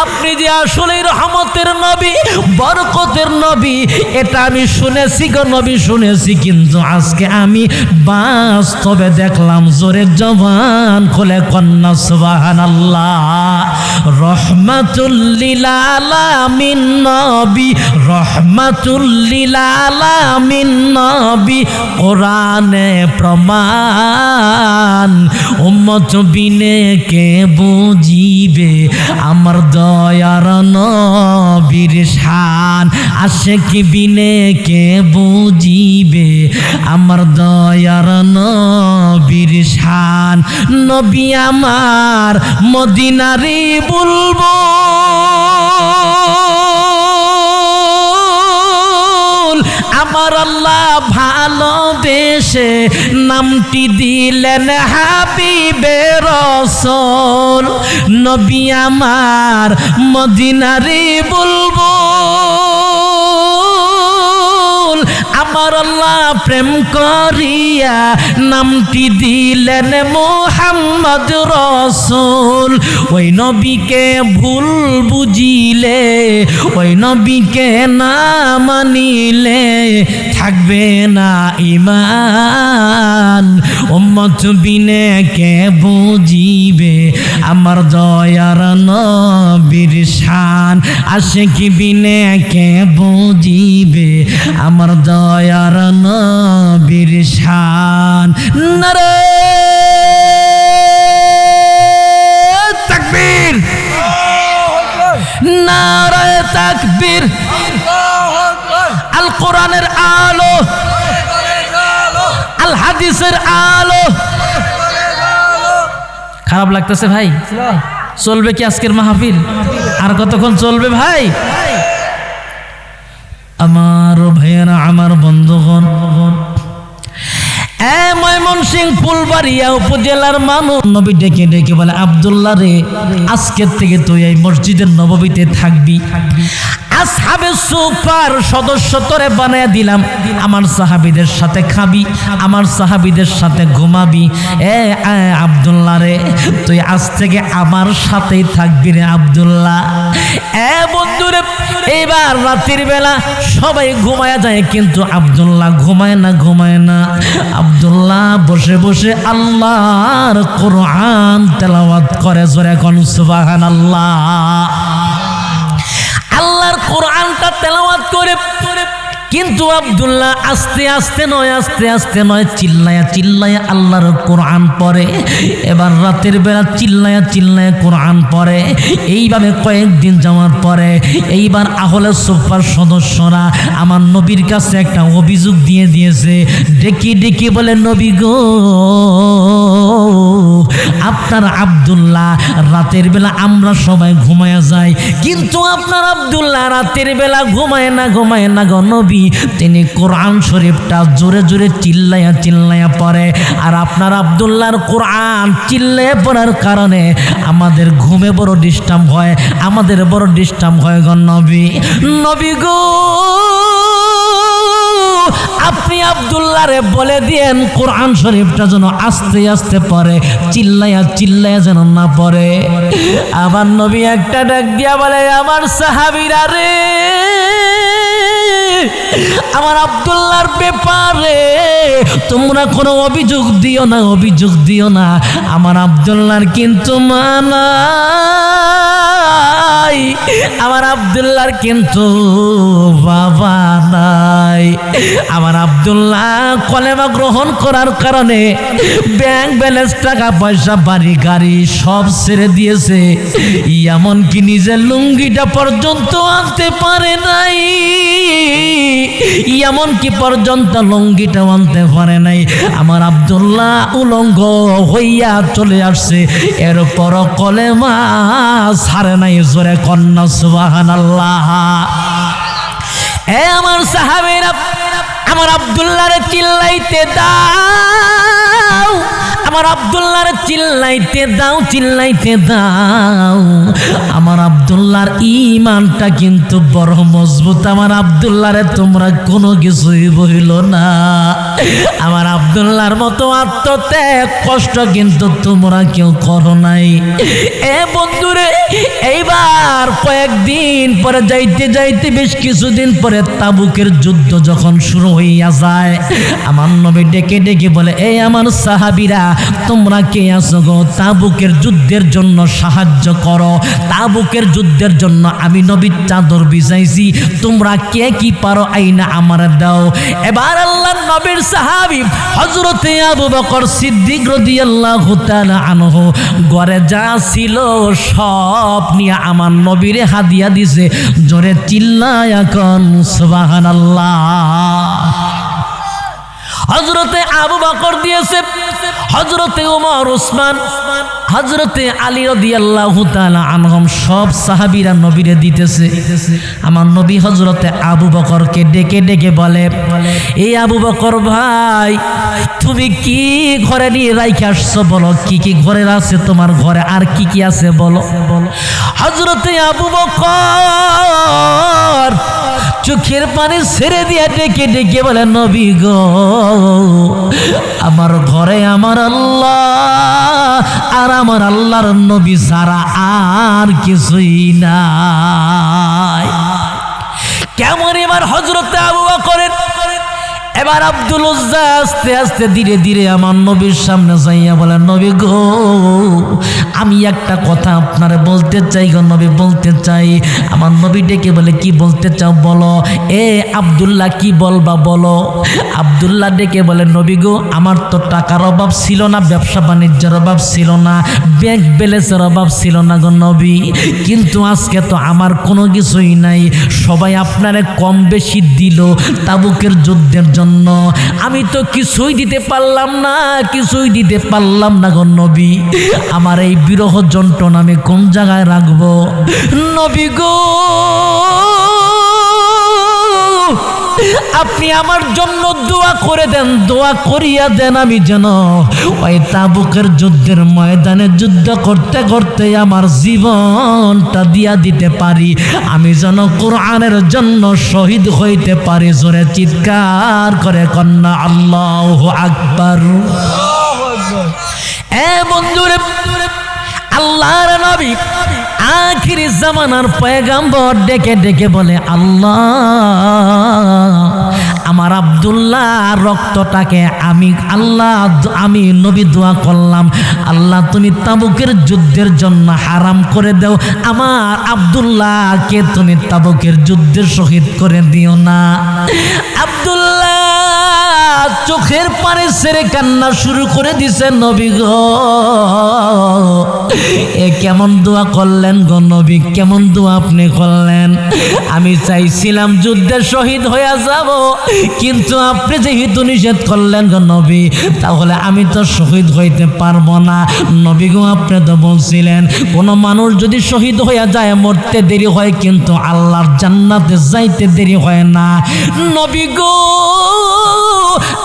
আপনি যে আসলে রহমতের নবী, বরকতের নবী, এটা আমি শুনেছি গো নবী, শুনেছি, কিন্তু আজকে আমি বাস্তবে দেখলাম। জোরে জবান খুলে কন্যা সুবহানাল্লাহ। রহমাতুল লিল আলামিন নবী, রহমাতুল লিল আলামিন নবী, কোরআনে প্রমাণ। উম্মত বিনে কে বুঝিবে আমার দয়ার নবীর শান, আশিক বিনে কে বুঝিবে আমার দয়ার নবীর শান। নবী আমার মদিনারি বুলবুল, আমার আল্লাহ ভালোবেসে নামটি দিলেন হাবিবে রাসূল। নবী আমার মদিনারি বুলবুল, আমার আল্লাহ প্রেম করিয়া নামটি দিলেন মুহাম্মদ রাসূল। ওই নবীকে ভুল বুঝিলে, ওই নবীকে না মানিলে থাকবে না ঈমান। উম্মত বিনে কে বুঝিবে আমার দয়ার নবীর শান, আশিক বিনে কে বুঝিবে আমার দয়ার নবীর শান। নারে তাকবীর, নারে তাকবীর। আল কোরআনের আলো, আল হাদিসের আলো। খারাপ লাগতেছে ভাই? চলবে কি আজকের মাহফিল? আর কতক্ষণ চলবে ভাই? আমার ভাইয়েরা, আমার বন্ধুগণ, ময়মনসিংহ ফুলবাড়িয়া উপজেলার মানুষ নবী ডেকে ডেকে বলে, আব্দুল্লাহ রে, আজকের থেকে তুই এই মসজিদের নববীতে থাকবি। আসহাবে সুফার সদস্য তোরে বানায় দিলাম, আমার সাহাবীদের সাথে খাবি, আমার সাহাবীদের সাথে ঘুমাবি। আব্দুল্লাহ রে, তুই আজ থেকে আমার সাথেই থাকবি রে আব্দুল্লাহ। বন্ধুরে, এবার রাতের বেলা সবাই ঘুমায়া যায়, কিন্তু আব্দুল্লাহ ঘুমায় না, ঘুমায় না। আব্দুল্লাহ বসে বসে আল্লাহর কোরআন তেলাওয়াত করে। জোরে কোন সুবহানাল্লাহ। আল্লাহর কোরআনটা তেলাওয়াত করে, কিন্তু আব্দুল্লাহ আস্তে আস্তে নয়, আস্তে আস্তে নয়, চিল্লায়া চিল্লায়া আল্লাহর কোরআন পড়ে। এবার রাতের বেলা চিল্লায়া চিল্লায়া কোরআন পড়ে। এইভাবে কয়েকদিন যাওয়ার পরে এইবার আহলে সুফার সদস্যরা আমার নবীর কাছে একটা অভিযোগ দিয়ে দিয়েছে। ডেকে ডেকে বলে, নবী গো, আপনার আব্দুল্লাহ রাতের বেলা আমরা সবাই ঘুমায়া যাই, কিন্তু আপনার আব্দুল্লাহ রাতের বেলা ঘুমায় না, ঘুমায় না গো নবী। তিনি কোরআন শরীফটা জোরে জোরে চিল্লায়া চিল্লায়া পড়ে, আর আপনার আব্দুল্লাহর কোরআন চিল্লায়া পড়ার কারণে আমাদের ঘুমে বড় ডিস্টার্ব হয়, আমাদের বড় ডিস্টার্ব হয় গো নবী। নবী গো, আপনি আব্দুল্লাহরে বলে দিয়েন কোরআন শরীফটা যেন আস্তে আস্তে পড়ে, চিল্লায়া চিল্লায়া যেন না পড়ে। আবার নবী একটা ডাক দিয়া বলে, আমার সাহাবীরা রে, আমার আব্দুল্লাহর ব্যাপারে তোমরা কোনো অভিযোগ দিও না, অভিযোগ দিও না। আমার আব্দুল্লাহর কিন্তু মানাই, আমার আব্দুল্লাহর কিন্তু বাবা নাই। আমার আব্দুল্লাহ কলেমা গ্রহণ করার কারণে ব্যাংক ব্যালেন্স, টাকা পয়সা, বাড়ি গাড়ি সব ছেড়ে দিয়েছে, এমনকি নিজের লুঙ্গিটা পর্যন্ত আনতে পারে নাই, এমনকি পর্যন্ত লুঙ্গিটা আনতে পারে নাই। আমার আব্দুল্লাহ উলঙ্গ হইয়া চলে আসছে, এরপর কলেমা ছাড়ে নাই। জোরে কন্যা সুবহানাল্লাহ। আমার সাহাবীরা আমার আব্দুল্লাহরে চিল্লাইতে দাও, আমার আব্দুল্লাহর চিল্লাইতে দাও, চিল্লাইতে দাও। আমার আব্দুল্লাহর ঈমানটা কিন্তু বড় মজবুত। আমার আব্দুল্লাহরে তোমরা কোনো কিছুই বইল না। আমার আব্দুল্লাহর মতো আত্মত্যাগ কষ্ট কিন্তু তোমরা কেউ করো নাই। এ বন্ধুরে, এইবার কয়েকদিন পরে যাইতে যাইতে বেশ কিছুদিন পরে তাবুকের যুদ্ধ যখন শুরু হইয়া যায়, আমার নবী ডেকে ডেকে বলে, এই আমার সাহাবীরা, তোমরা কে আছো গো? তাবুকের যুদ্ধের জন্য সাহায্য করো। তাবুকের যুদ্ধের জন্য আমি নবীর চাদর বিছাইছি, তোমরা কে কি পারো আইনা আমার দাও। এবার আল্লাহর নবীর সাহাবী হযরতে আবু বকর সিদ্দিক রাদিয়াল্লাহু তাআলা আনহু ঘরে যা ছিল সব নিয়ে আমার নবীরে হাদিয়া দিছে। জোরে চিল্লায় এখন সুবহানাল্লাহ। হযরতে আবু বকর দিয়েছে, হযরতে ওমর, ওসমান, হযরতে আলী রাদিয়াল্লাহু তাআলা আনহুম সব সাহাবীরা নবীরে দিতেছে। আমার নবী হযরতে আবু বকরকে ডেকে ডেকে বলে, এই আবু বকর ভাই, তুমি কি ঘরে নিয়ে রাইখে আসছো বলো, কি কি ঘরে আছে তোমার ঘরে, আর কি কি আছে বলো। হযরতে আবু বকর চোখের পানি ছেড়ে দিয়ে ডেকে ডেকে বলে, নবী গো, আমার ঘরে আমার আল্লাহ আর আমার আল্লাহর নবী ছাড়া আর কিছুই নাই। কেমন এবার হযরতে আবু বকরের এবার আব্দুল উজ্জা আস্তে আস্তে ধীরে ধীরে আমার নবীর সামনে যাইয়া বলে, নবী গো, আমি একটা কথা আপনারে বলতে চাই গো নবী, বলতে চাই। আমার নবী ডেকে বলে, কি বলতে চাও বলো। এ আব্দুল্লাহ, কি বলবা বলো। আব্দুল্লাহ ডেকে বলে, নবী গো, আমার তো টাকার অভাব ছিল না, ব্যবসা বাণিজ্যের অভাব ছিল না, ব্যাংক ব্যালেন্সের অভাব ছিল না গো নবী, কিন্তু আজকে তো আমার কোনো কিছুই নাই। সবাই আপনারে কম বেশি দিল তাবুকের যুদ্ধের জন্য, আমি তো কিছুই দিতে পারলাম না, কিছুই দিতে পারলাম না গো নবী। আমার এই বিরহ যন্ত্রণা আমি কোন জায়গায় রাখবো নবী গো? আপনি আমার জন্য দোয়া করে দেন, দোয়া করিয়া দেন, আমি যেন ওই তাবুকের যুদ্ধের ময়দানে যুদ্ধ করতে করতে আমার জীবনটা দিয়া দিতে পারি, আমি যেন কোরআনের জন্য শহীদ হইতে পারি। জোরে চিৎকার করে কন্যা আল্লাহু আকবার। এ বন্ধুরে, আল্লাহর নবী আখিরি জামানার পয়গাম্বর ডেকে ডেকে বলে, আল্লাহ, আমার আব্দুল্লাহ রক্তটাকে আমি নবী দোয়া করলাম, আল্লাহ তুমি তাবুকের যুদ্ধের জন্য হারাম করে দাও, আমার আব্দুল্লাহকে তুমি তাবুকের যুদ্ধে শহীদ করে দিও না। আব্দুল্লাহ চোখের পানি ছেড়ে কান্না শুরু করে দিছে। নবী গো, এ কেমন দোয়া করলেন গো নবী, কেমন দোয়া আপনি করলেন? আমি চাইছিলাম যুদ্ধে শহীদ হয়ে যাব, কিন্তু আপনি যেহেতু নিষেধ করলেন গো নবী, তাহলে আমি তো শহীদ হইতে পারবো না। নবী গো, আপনি তো বলছিলেন কোনো মানুষ যদি শহীদ হয়ে যায় মরতে দেরি হয়, কিন্তু আল্লাহর জান্নাতে যাইতে দেরি হয় না। নবী গো,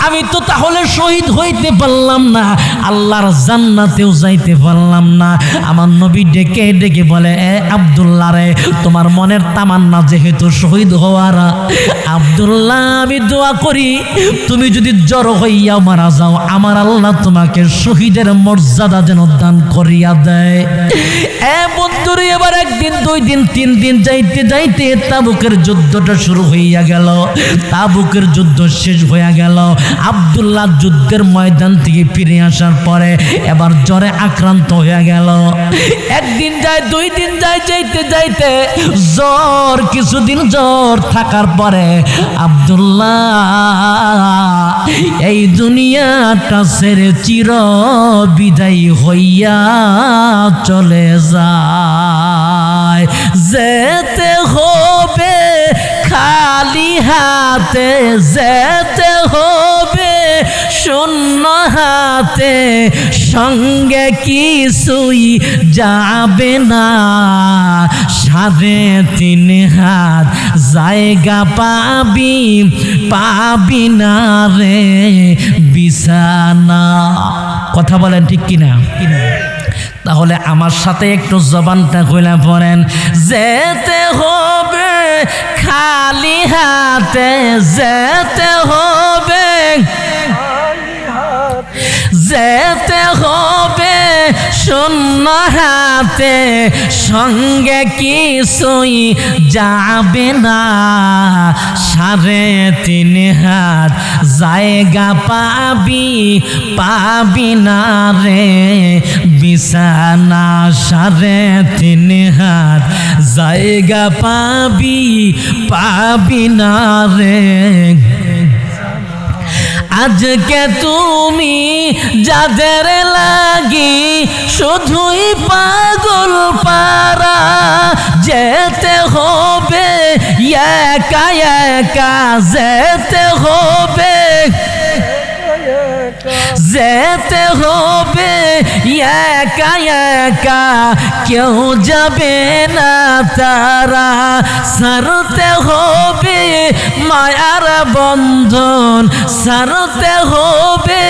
আমি তো তাহলে শহীদ হইতে পারলাম না, আল্লাহর জান্নাতেও যাইতে পারলাম না। আমার নবী ডেকে ডেকে বলে, এ আব্দুল্লাহ রে, তোমার মনের তামান্না যেহেতু শহীদ হওয়ার, আব্দুল্লাহ আমি দোয়া করি তুমি যদি জড়ো হইয়া মারা যাও, আমার আল্লাহ তোমাকে শহীদের মর্যাদা যেন দান করিয়া দেয়। এ বন্ধুরে, এবার একদিন, দুই দিন, তিন দিন যাইতে যাইতে তাবুকের যুদ্ধটা শুরু হইয়া গেল। তাবুকের যুদ্ধ শেষ হইয়া গেল। আব্দুল্লাহ যুদ্ধের ময়দান থেকে ফিরে আসার পরে এবার জ্বরে আক্রান্ত হয়ে গেল। একদিন যায়, দুই দিন যায়, যাইতে যাইতে জ্বর, কিছুদিন জ্বর থাকার পরে আব্দুল্লাহ এই দুনিয়াটা ছেড়ে চির বিদায় হইয়া চলে যায়। যেতে হবে খালি হাতে, যেতে হবে শূন্য হাতে, সঙ্গে কিছুই যাবে না। 3.5 হাত জায়গা পাবি, পাবি না রে বিছানা। কথা বলেন ঠিক কিনা? তাহলে আমার সাথে একটু জবানটা খুলে পড়েন। যেতে হবে খালি হাতে, যেতে হবে, যেতে হবে শূন্য হাতে, সঙ্গে কিছুই যাবে না। 3.5 হাত জায়গা পাবি, পাবি না রে বিছানা। 3.5 হাত জায়গা পাবি, পাবি না রে। আজকে তুমি যাদের লাগি শুধুই পাগল পারা, যেতে হবে একা একা, যেতে হবে, যেতে হবে একা একা, কেউ যাবে না তারা। ছাড়তে হবে মায়ার বন্ধন, ছাড়তে হবে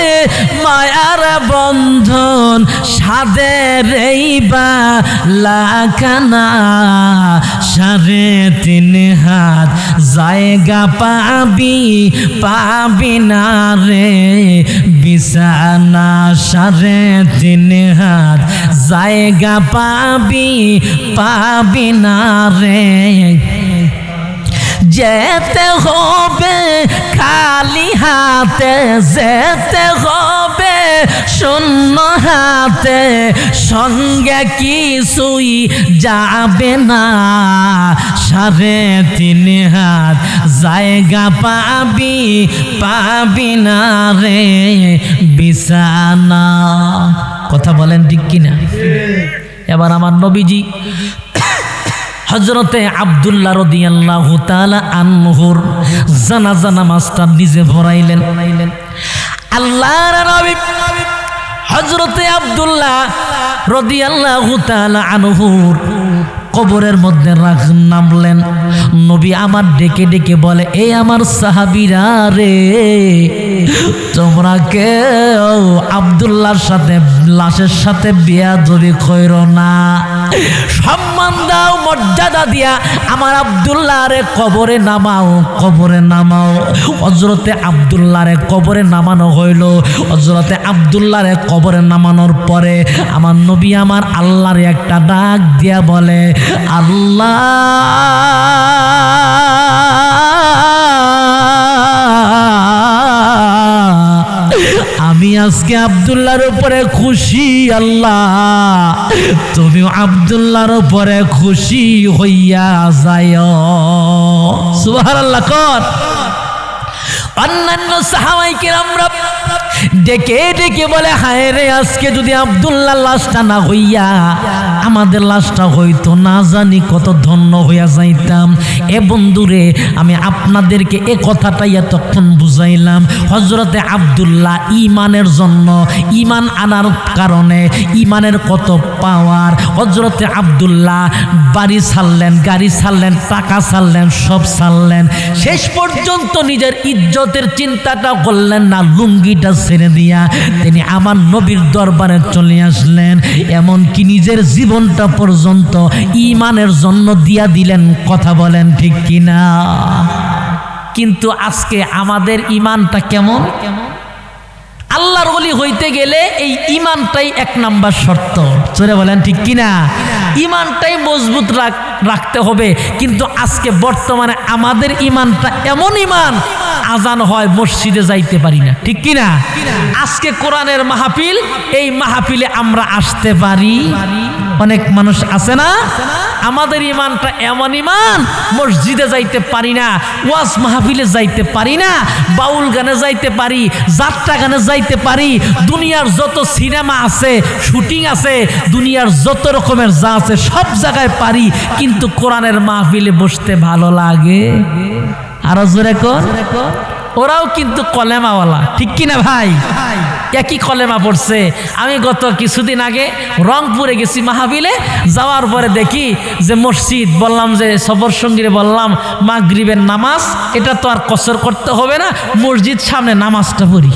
মায়ার বন্ধন, সাদের এই বালাখানা। 3.5 হাত জায়গা পাবি, পাবি না রে বিছানা। 3.5 হাত জায়গা পাবি, পাবি না রে। যেতে হবে খালি হাতে, যেতে হবে শূন্য হাতে, সঙ্গে কিছুই যাবে না। 3.5 হাত জায়গা পাবি, পাবি না রে বিছানা। কথা বলেন ঠিক কিনা? এবার আমার নবীজি হযরতে আব্দুল্লাহ রাদিয়াল্লাহু তাআলা আনহুর জানাজা নামাজটা নিজে পড়াইলেন। আল্লাহর নবী হযরতে আব্দুল্লাহ রাদিয়াল্লাহু তাআলা আনহুর কবরের মধ্যে নামলেন। নবী আমার ডেকে ডেকে বলে, এ আমার সাহাবীরা রে, তোমরা কেউ আব্দুল্লাহর সাথে, লাশের সাথে বেয়াদবি কইরো না, সম্মান দাও, মর্যাদা দিয়া আমার আব্দুল্লাহরে কবরে নামাও, কবরে নামাও। হযরতে আব্দুল্লাহরে কবরে নামানো হইল। হযরতে আব্দুল্লাহরে কবরে নামানোর পরে আমার নবী আমার আল্লাহরে একটা ডাক দিয়া বলে, আল্লাহ আমি আজকে আব্দুল্লাহর উপরে খুশি, আল্লাহ তুমি আব্দুল্লাহর উপরে খুশি হইয়া যাও। সুবহানাল্লাহ। কোন অন্যান্য সাহাবায়ে কেরামরা ডেকে ডেকে বলে, হায় রে, আজকে যদি আব্দুল্লাহ লাশটা না হইয়া আমাদের লাশটা হইতো, না জানি কত ধন্য হইয়া যাইতাম। এ বন্ধুরে, আমি আপনাদেরকে এ কথাটাই এতক্ষণ বুঝাইলাম। হযরতে আব্দুল্লাহ ইমানের জন্য, ইমান আনার কারণে ইমানের কত পাওয়ার। হযরতে আব্দুল্লাহ বাড়ি ছাড়লেন, গাড়ি ছাড়লেন, টাকা ছাড়লেন, সব ছাড়লেন, শেষ পর্যন্ত নিজের ইজ্জতের চিন্তাটা করলেন না, লুঙ্গিটা ছেড়ে দিয়া তিনি আমার নবীর দরবারে চলে আসলেন। এমনকি নিজের জীবনটা পর্যন্ত ইমানের জন্য দিয়া দিলেন। কথা বলেন ঠিক কিনা? কিন্তু আজকে আমাদের ইমানটা কেমন? আল্লাহর ওলি হইতে গেলে এই ইমানটাই 1 নাম্বার শর্ত। চলে বলেন ঠিক কিনা? ইমানটাই মজবুত রাখতে হবে। কিন্তু আজকে বর্তমানে আমাদের ইমানটা এমন ইমান, আজান হয় মসজিদে যাইতে পারি না, ঠিক কিনা? আজকে কোরআনের মাহফিল, এই মাহফিলে আমরা আসতে পারি, অনেক মানুষ আছে না? আমাদের ইমানটা এমন ইমান, মসজিদে যাইতে পারি না, ওয়াজ মাহফিলে যাইতে পারি না, বাউল গানে যাইতে পারি, যাত্রা গানে যাইতে পারি, দুনিয়ার যত সিনেমা আছে, শুটিং আছে, দুনিয়ার যত রকমের যা আছে সব জায়গায় পারি, কিন্তু কোরআনের মাহফিলে বসতে ভালো লাগে। আরো জোরে কর, ওরাও কিন্তু কলেমাওয়ালা, ঠিক কিনা ভাই? একই কলেমা পড়ছে। আমি গত কিছুদিন আগে রংপুরে গেছি মাহফিলে, যাওয়ার পরে দেখি যে মসজিদ, বললাম যে সফর সঙ্গীরে বললাম মাগরিবের নামাজ এটা তো আর কসর করতে হবে না, মসজিদ সামনে নামাজটা পড়ি।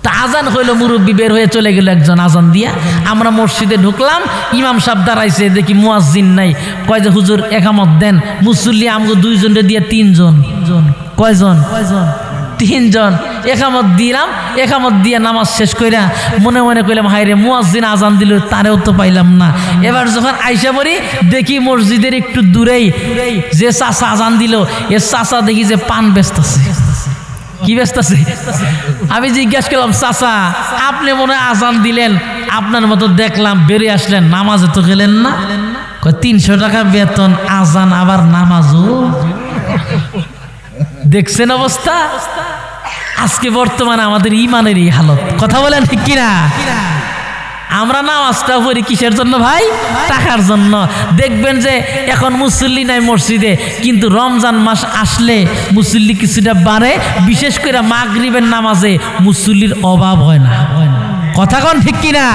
তা আজান হইলো, মুরব্বী বের হয়ে চলে গেল একজন আজান দিয়া। আমরা মসজিদে ঢুকলাম, ইমাম সাহেব দাঁড়াইছে, দেখি মুয়াজ্জিন নাই। কয় যে হুজুর একামত দেন। মুসল্লি আমগো দুইজনরে দিয়ে তিনজন। কয়জন? তিনজন। একামত দিলাম, একামত দিয়ে নামাজ শেষ কইরা মনে মনে কইলাম হায় রে, মুয়াজ্জিন আজান দিল, তারেও তো পাইলাম না। এবার যখন আইসা পড়ি দেখি মসজিদের একটু দূরেই যে চাচা আজান দিল, এ চাচা দেখি যে পান বেচতেছে। কি বেচতেছে? আমি জিজ্ঞাসা করলাম, চাচা আপনি মনে হয় আজান দিলেন, আপনার মতো দেখলাম বেরিয়ে আসলেন, নামাজে তো গেলেন না? 300 টাকা বেতন, আজান আবার নামাজও। দেখছেন অবস্থা? আজকে বর্তমানে আমাদের ইমানের এই হালত। কথা বলেন ঠিক কিনা? আমরা নামাজটা পড়ি কিসের জন্য ভাই? টাকার জন্য। দেখবেন যে এখন মুসল্লি নাই মসজিদে, কিন্তু রমজান মাস আসলে মুসল্লি কিছুটা বাড়ে, বিশেষ করে মাগরিবের নামাজে মুসল্লির অভাব হয় না। কথা কোন ঠিক কিনা?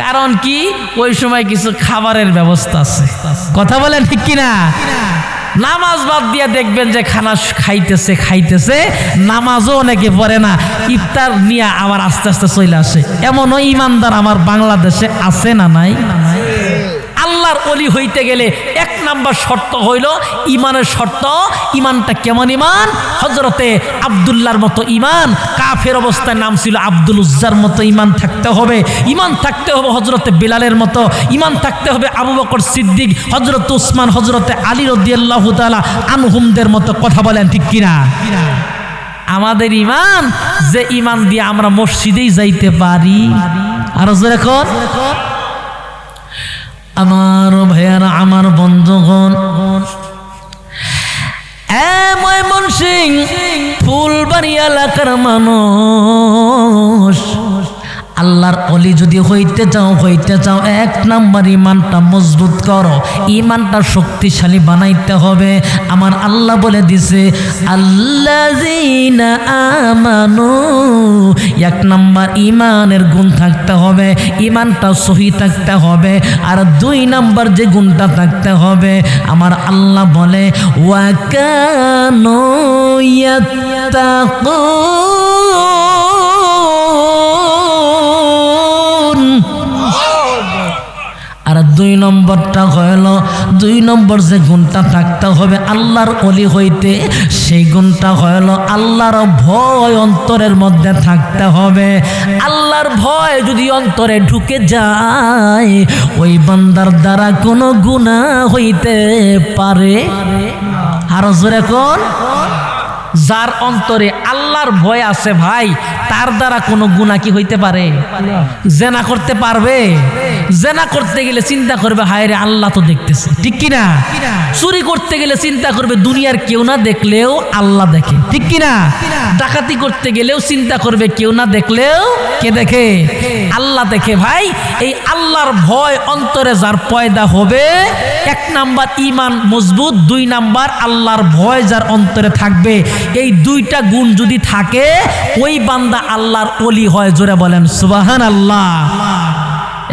কারণ কি, ওই সময় কিছু খাবারের ব্যবস্থা আছে। কথা বলেন ঠিক কিনা? নামাজ বাদ দিয়ে দেখবেন যে খানা খাইতেছে, নামাজও অনেকে পড়ে না, ইফতার নিয়ে আবার আস্তে আস্তে চলে আসে। এমনও ইমানদার আমার বাংলাদেশে আছে না নাই? আল্লাহর ওলি হইতে গেলে 1 নাম্বার শর্ত হইল ইমানের শর্ত। ইমানটা কেমন ইমান? হযরতে আব্দুল্লাহর মতো ইমান, কাফের অবস্থায় নাম ছিল আব্দুল উজ্জার মতো ইমান থাকতে হবে। ইমান থাকতে হবে হযরতে বিলালের মতো, ইমান থাকতে হবে আবু বকর সিদ্দিক, হযরত উসমান, হযরতে আলী রাদিয়াল্লাহু তাআলা আনহুমদের মতো। কথা বলেন ঠিক কিনা? আমাদের ইমান, যে ইমান দিয়ে আমরা মসজিদেই যাইতে পারি। আর জোরে কর। আমার ভাইয়ারা, আমার বন্ধুগণ, ময়মনসিংহ ফুলবাড়ি এলাকার মানুষ, আল্লাহর ওলি যদি হইতে চাও 1 নাম্বার ইমানটা মজবুত করো, ইমানটা শক্তিশালী বানাইতে হবে। আমার আল্লাহ বলে দিছে আল্লাযীনা আমানু, 1 নাম্বার ইমানের গুণ থাকতে হবে, ইমানটা সহি থাকতে হবে। আর 2 নাম্বার যে গুণটা থাকতে হবে, আমার আল্লাহ বলে ওয়া কানু ইয়াত্তাকুন। আর 2 নম্বরটা হইল, 2 নম্বর যে গুণটা থাকতে হবে আল্লাহর ওলি হইতে, সেই গুণটা হইল আল্লাহর ভয় অন্তরের মধ্যে থাকতে হবে। আল্লাহর ভয় যদি অন্তরে ঢুকে যায়, ওই বান্দার দ্বারা কোনো গুনাহ হইতে পারে। আরো জোরে কোন? যার অন্তরে আল্লাহর ভয় আছে ভাই, তার দ্বারা কোনো গুনাহ কি হইতে পারে? জেনা করতে পারবে? জেনা করতে গেলে চিন্তা করবে হায় রে আল্লাহ তো দেখতেছে, ঠিক কিনা? চুরি করতে গেলে চিন্তা করবে দুনিয়ার কেউ না দেখলেও আল্লাহ দেখে, ঠিক কিনা? ডাকাতি করতে গেলেও চিন্তা করবে কেউ না দেখলেও কে দেখে? আল্লাহ দেখে। ভাই, এই আল্লাহর ভয় অন্তরে যার পয়দা হবে, 1 নাম্বার ইমান মজবুত, 2 নাম্বার আল্লাহর ভয় যার অন্তরে থাকবে, এই 2টা গুণ যদি থাকে, ওই বান্দা আল্লাহর ওলি হয়। জোরে বলেন সুবহানাল্লাহ।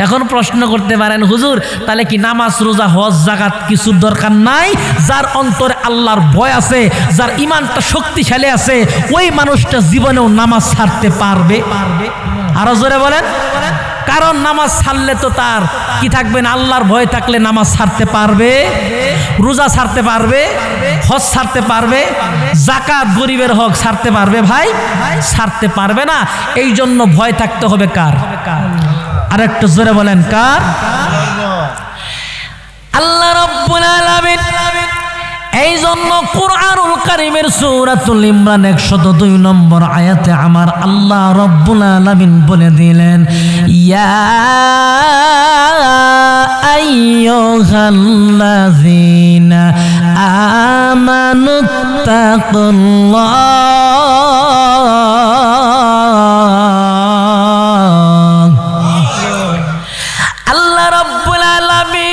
এখন প্রশ্ন করতে পারেন, হুজুর তাহলে কি নামাজ, রোজা, হজ, যাকাত কিছুর দরকার নাই? যার অন্তরে আল্লাহর ভয় আছে, যার ইমানটা শক্তিশালী আছে, ওই মানুষটা জীবনেও নামাজ ছাড়তে পারবে। আরো জোরে বলেন। কারণ নামাজ ছাড়লে তো তার কি থাকবে না? আল্লাহর ভয় থাকলে নামাজ ছাড়তে পারবে, রোজা ছাড়তে পারবে, হজ ছাড়তে পারবে, যাকাত গরিবের হক ছাড়তে পারবে? ভাই ছাড়তে পারবে না। এই জন্য ভয় থাকতে হবে কার? আর একটু জোরে বলেন কার? আল্লাহ রাব্বুল আলামিন। এই জন্য কুরআনুল কারীমের সূরাতুল ইমরান 102 নম্বর আয়াতে আমার আল্লাহ রাব্বুল আলামিন বলে দিলেন, ইয়া আইয়ুহাল্লাযীনা আমানুত্তাকুল্লাহ। আল্লাহ রাব্বুল আলামিন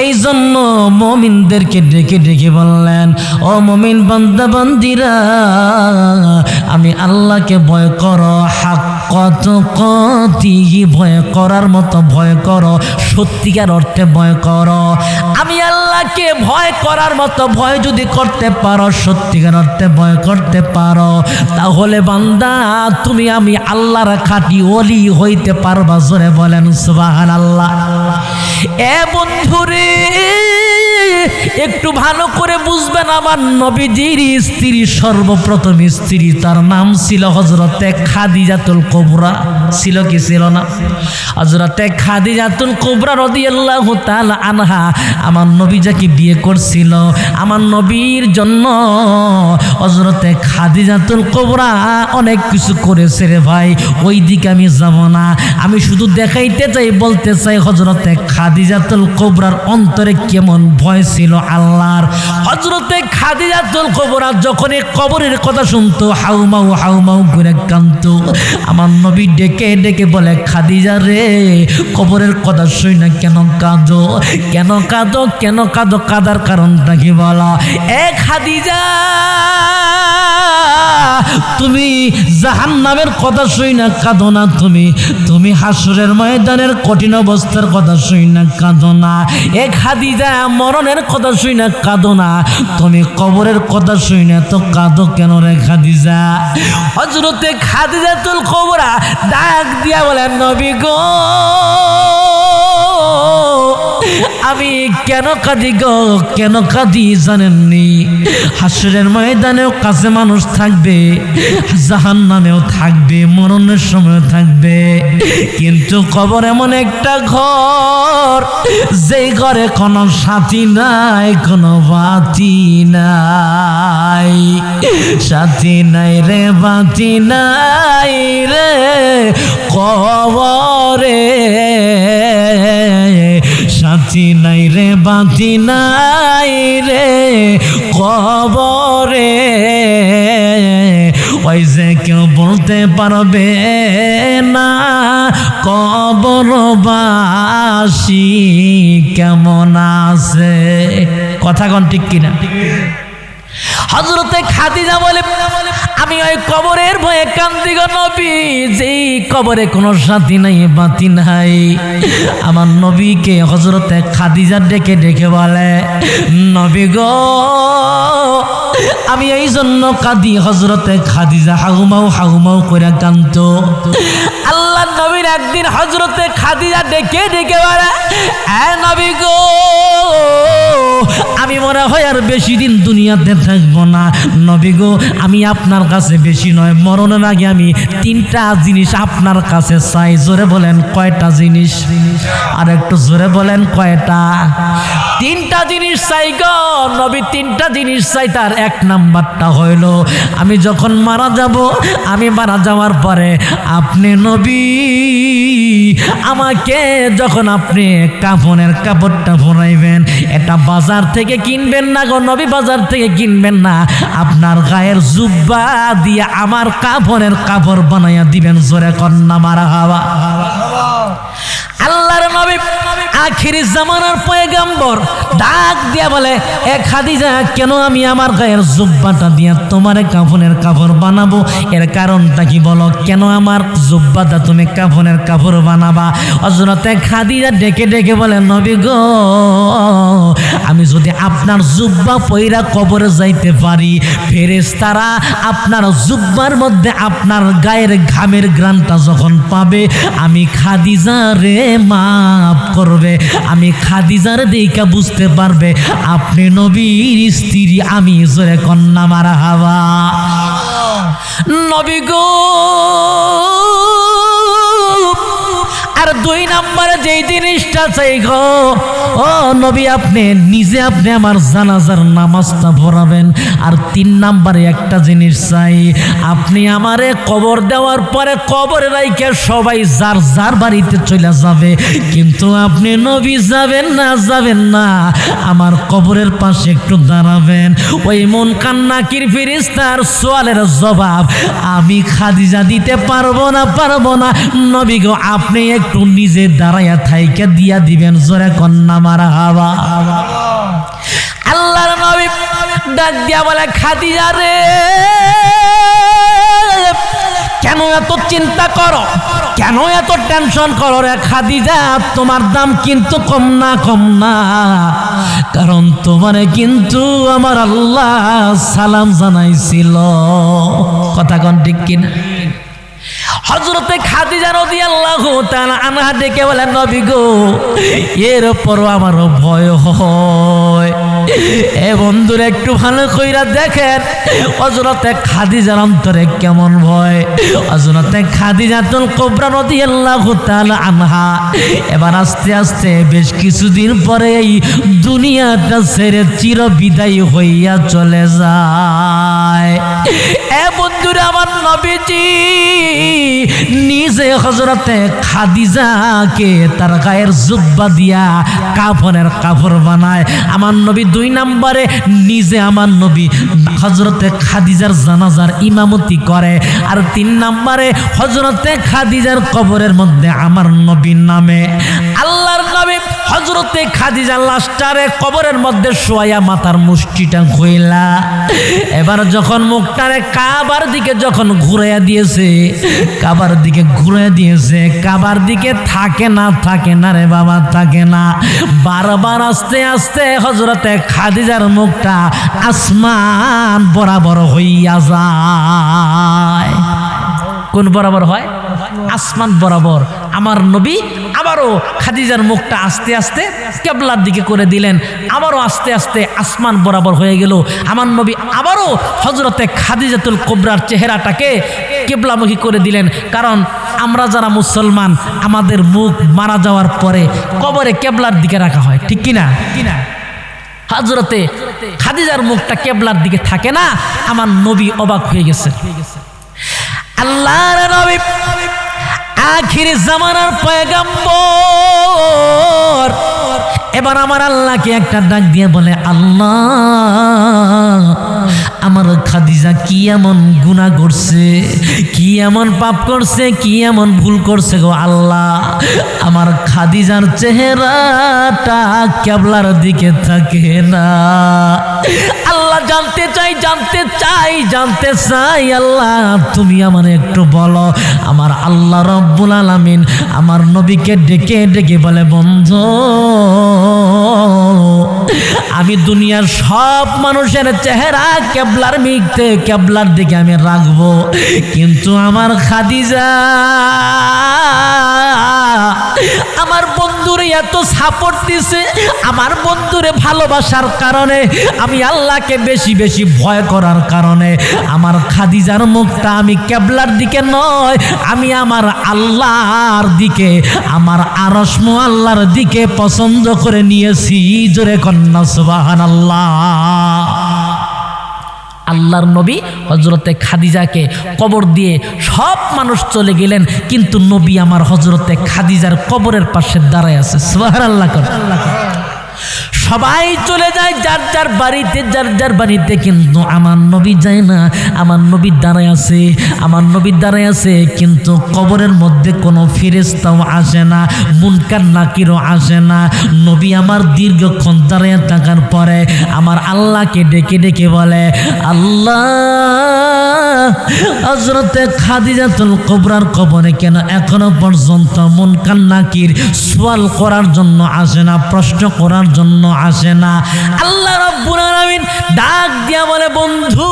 এই জন্য মুমিনদেরকে ডেকে ডেকে বললেন, ও মুমিন বান্দা বান্দিরা, আমি আল্লাহকে ভয় করো, হাক্কাত তুকাতিহি, ভয় করার মতো ভয় করো, সত্যিকার অর্থে ভয় করো। আমি আল্লাহকে ভয় করার মতো ভয় যদি করতে পারো, সত্যিকার অর্থে ভয় করতে পারো, তাহলে বান্দা তুমি আমি আল্লাহর খাঁটি ওলি হইতে পারবা। জোরে বলেন সুবহানাল্লাহ। এ বন্ধুরে, একটু ভালো করে বুঝবেন, আমার নবীজির স্ত্রী, সর্বপ্রথম স্ত্রী, তার নাম ছিল হযরতে খাদিজাতুল কুবরা। ছিল কি ছিল না? হযরতে খাদিজাতুল কুবরা রাদিয়াল্লাহু তাআলা আনহা আমার নবী যাকে বিয়ে করছিল, আমার নবীর জন্য হযরতে খাদিজাতুল কুবরা অনেক কিছু করেছে রে ভাই। ওই দিকে আমি যাব না, আমি শুধু দেখাইতে চাই, বলতে চাই হযরতে খাদিজাতুল কুবরার অন্তরে কেমন ভয় ছিল আল্লাহর। হযরতে খাদিজাতুল কুবরা যখনই কবরের কথা শুনতো, হাউমাউ হাউমাউ করে কাঁদতো। আমার নবী ডেকে ডেকে বলে, খাদিজা রে, কবরের কথা শুই না কেন কাঁদো, কেন কাঁদো, কেন কাঁদো, কাঁদার কারণটা কি বলো? এ খাদিজা, তুমি জাহান্নামের কথা শুই না কাঁদো না, তুমি হাসরের ময়দানের কঠিন অবস্থার কথা শুই না কাঁদো না। এ খাদিজা, মরণের কথা শুই না কাঁদো না, তুমি কবরের কথা শুই না তো কাঁদো কেন রে খাদিজা? হযরতে খাদিজাতুল কুবরা ডাক দিয়া বলেন, নবী গো, আমি কেন কাঁদি গো, কেন কাঁদি জানেননি? হাসরের ময়দানেও কাছে মানুষ থাকবে, জাহান্নামেও থাকবে, মরণের সময় থাকবে, কিন্তু কবর এমন একটা ঘর, যেই ঘরে কোনো সাথী নাই, কোনো বাতি নাই, সাথী নাই রে, বাতি নাই রে কবরে, সাথী নাই রে, বাতি নাই রে কবরে। ওই যে কেউ বলতে পারবে না কবরবাসী কেমন আছে। কথা কোন ঠিক কিনা? হযরতে খাদিজা বলে, আমি ওই কবরের ভয়ে কান্দি গো নবী, যেই কবরে কোনো সাথী নাই, বাতি নাই। আমার নবীকে হযরতে খাদিজা ডেকে ডেকে বলে, নবী গো, আমি এই জন্য কাঁদি। হযরতে খাদিজা হাউমাউ হাউমাউ করে কাঁদতো। আল্লাহ নবীর একদিন হযরতে খাদিজা ডেকে ডেকে বলে, এ নবী গো, আমি মনে হয় আর বেশি দিন দুনিয়াতে থাকবো না। নবী গো, আমি আপনার কাছে বেশি নয়, মরণের আগে আমি 3টা জিনিস আপনার কাছে চাই। জোরে বলেন কয়টা জিনিস? আর একটু জোরে বলেন কয়টা? 3টা জিনিস চাই গো নবী, 3টা জিনিস চাই। তার 1 নাম্বারটা হইল, আমি যখন মারা যাব, আমি মারা যাওয়ার পরে আপনি নবী আমাকে যখন আপনি কাফনের কাপড়টা পরাইবেন, এটা বাজার থেকে কিনবেন না গো নবী, বাজার থেকে কিনবেন না, আপনার গায়ের জুব্বা দিয়ে আমার কাফনের কাপড় বানাইয়া দিবেন। জোরে কন্যা মারহাবা। আল্লাহর নবী আখিরি জামানার পয়গম্বর ডাক দিয়া বলে, এ খাদিজা, কেন আমি আমার গায়ের জুব্বাটা দিয়া তোমার কাফনের কাপড় বানাবো? এর কারণটা কি বলো, কেন আমার জুব্বাটা তুমি কাফনের কাপড় বানাবা? হযরতে খাদিজা ডেকে ডেকে বলে, নবী গো, আমি যদি আপনার জুব্বা পইরা কবরে যাইতে পারি, ফেরেশতারা আপনার জুব্বার মধ্যে আপনার গায়ের ঘামের ঘ্রাণটা যখন পাবে, আমি খাদিজা রে মাফ করবে, আমি খাদিজার দেখা বুঝতে পারবে আপনি নবীর স্ত্রী। আমি জোরে কন্যা মারহাবা। নবী গো, আর 2 নম্বরে যেই জিনিসটা চাই গো, ও নবী, আপনি নিজে আপনি আমার জানাজার নামাজটা পড়াবেন। আর 3 নম্বরে একটা জিনিস চাই, আপনি আমারে কবর দেওয়ার পরে কবরে রাইখা সবাই যার যার বাড়িতে চলে যাবে, কিন্তু আপনি নবী যাবেন না, যাবেন না, আমার কবরের পাশে একটু দাঁড়াবেন। ওই মুনকার নাকির ফেরেশতার সওয়ালের জবাব আমি খাদিজা দিতে পারবো না, পারবো না। নবী গো, আপনি একটু নিজে দাঁড়াইয়া থাইকা দিয়া দিবেন। জোরে কন্যা মারহাবা। আল্লাহর নবী ডাক দিয়া বলে খাদিজা রে, কেন এত চিন্তা করো, কেন এত টেনশন করো রে খাদিজা? তোমার দাম কিন্তু কম না, কারণ তোমারে কিন্তু আমার আল্লাহ সালাম জানাইছিল। কথা কোন ঠিক কিনা? হযরতে খাদিজা রাদিয়াল্লাহু তাআলা আনহা ডেকে বলেন নবী গো, এর উপরও আমারও ভয় হয়। এ বন্ধুরা একটু ভালো কইরা দেখেন হযরতে খাদিজার অন্তরে কেমন ভয়। হযরতে খাদিজাতুল কুবরা রাদিয়াল্লাহু তাআলা আনহা এবার আস্তে আস্তে বেশ কিছুদিন পরে এই দুনিয়াটা ছেড়ে চির বিদায় হইয়া চলে যায়। এ বন্ধুরা আমার নবীজি নিজে হযরতে খাদিজাকে তার গায়ের জুব্বা দিয়া কাফনের কাপড় বানায়। আমার নবী 2 নম্বরে নিজে আমার নবী হযরতে খাদিজার জানাজার ইমামতি করে, আর 3 নম্বরে হযরতে খাদিজার কবরের মধ্যে আমার নবীর নামে আল্লাহর নবী হযরতে খাদিজার লাশটারে কবরের মধ্যে শোয়া মাথার মুষ্টিটা কইলা এবার যখন মুখটারে কাবার দিকে যখন ঘুরাইয়া দিয়েছে, কাবার দিকে ঘুরে দিয়েছে, কাবার দিকে থাকে না রে বাবা, থাকে না। বারবার আস্তে আস্তে হযরতে খাদিজার মুখটা আসমান বরাবর হইয়া যায়। কোন বরাবর হয়? আসমান বরাবর। আমার নবী আবারও খাদিজার মুখটা আস্তে আস্তে কিবলার দিকে করে দিলেন, আবারও আস্তে আস্তে আসমান বরাবর হয়ে গেল। আমার নবী আবারও হযরতে খাদিজাতুল কুবরার চেহারাটাকে কিবলামুখী করে দিলেন, কারণ আমরা যারা মুসলমান আমাদের মুখ মারা যাওয়ার পরে কবরে কিবলার দিকে রাখা হয়, ঠিক কিনা? হযরতে খাদিজার মুখটা কিবলার দিকে থাকে না। আমার নবী অবাক হয়ে গেছে। আল্লাহর নবী আখির জামানার পয়গম্বর এবার আমার আল্লাহকে একটা ডাক দিয়ে বলে, আল্লাহ আমার খাদিজা কি এমন গুনাহ করছে, কি এমন পাপ করছে, কি এমন ভুল করছে গো আল্লাহ, আমার খাদিজার চেহারাটা কিবলার দিকে থাকে না। আল্লাহ জানতে চাই আল্লাহ তুমি আমার একটু বলো। আমার আল্লাহ রব্বুল আলামিন আমার নবীকে ডেকে ডেকে বলে, বন্ধু আমি দুনিয়ার সব মানুষের চেহারা কিবলার দিকে আমি রাখবো, কিন্তু আমার খাদিজা আমার বন্ধুরে এত সাপোর্ট দিছে, আমার বন্ধুরে ভালোবাসার কারণে, আমি আল্লাহকে বেশি বেশি ভয় করার কারণে আমার খাদিজার মুখটা আমি কিবলার দিকে নয়, আমি আমার আল্লাহর দিকে, আমার আরশ মুআল্লার দিকে পছন্দ করে নিয়েছি। জোরে কন্না সুবহানাল্লাহ। আল্লাহর নবী হযরতে খাদিজাকে কবর দিয়ে সব মানুষ চলে গেলেন, কিন্তু নবী আমার হযরতে খাদিজার কবরের পাশে দাঁড়ায় আছে। সুবহানাল্লাহ। সবাই চলে যায় যার যার বাড়িতে, কিন্তু আমার নবী যায় না। আমার নবী দাঁড়ায় আছে, কিন্তু কবরের মধ্যে কোনো ফেরেশতাও আসে না, মুনকার নাকিরও আসে না। নবী আমার দীর্ঘক্ষণ দাঁড়িয়ে থাকার পরে আমার আল্লাহকে ডেকে ডেকে বলে, আল্লাহ হযরতে খাদিজাতুল কুবরার কবরে কেন এখনো পর্যন্ত মুনকার নাকির সওয়াল করার জন্য আসে না, প্রশ্ন করার জন্য আসে না? আল্লাহ রাব্বুল আলামিন ডাক দিয়া বলে, বন্ধু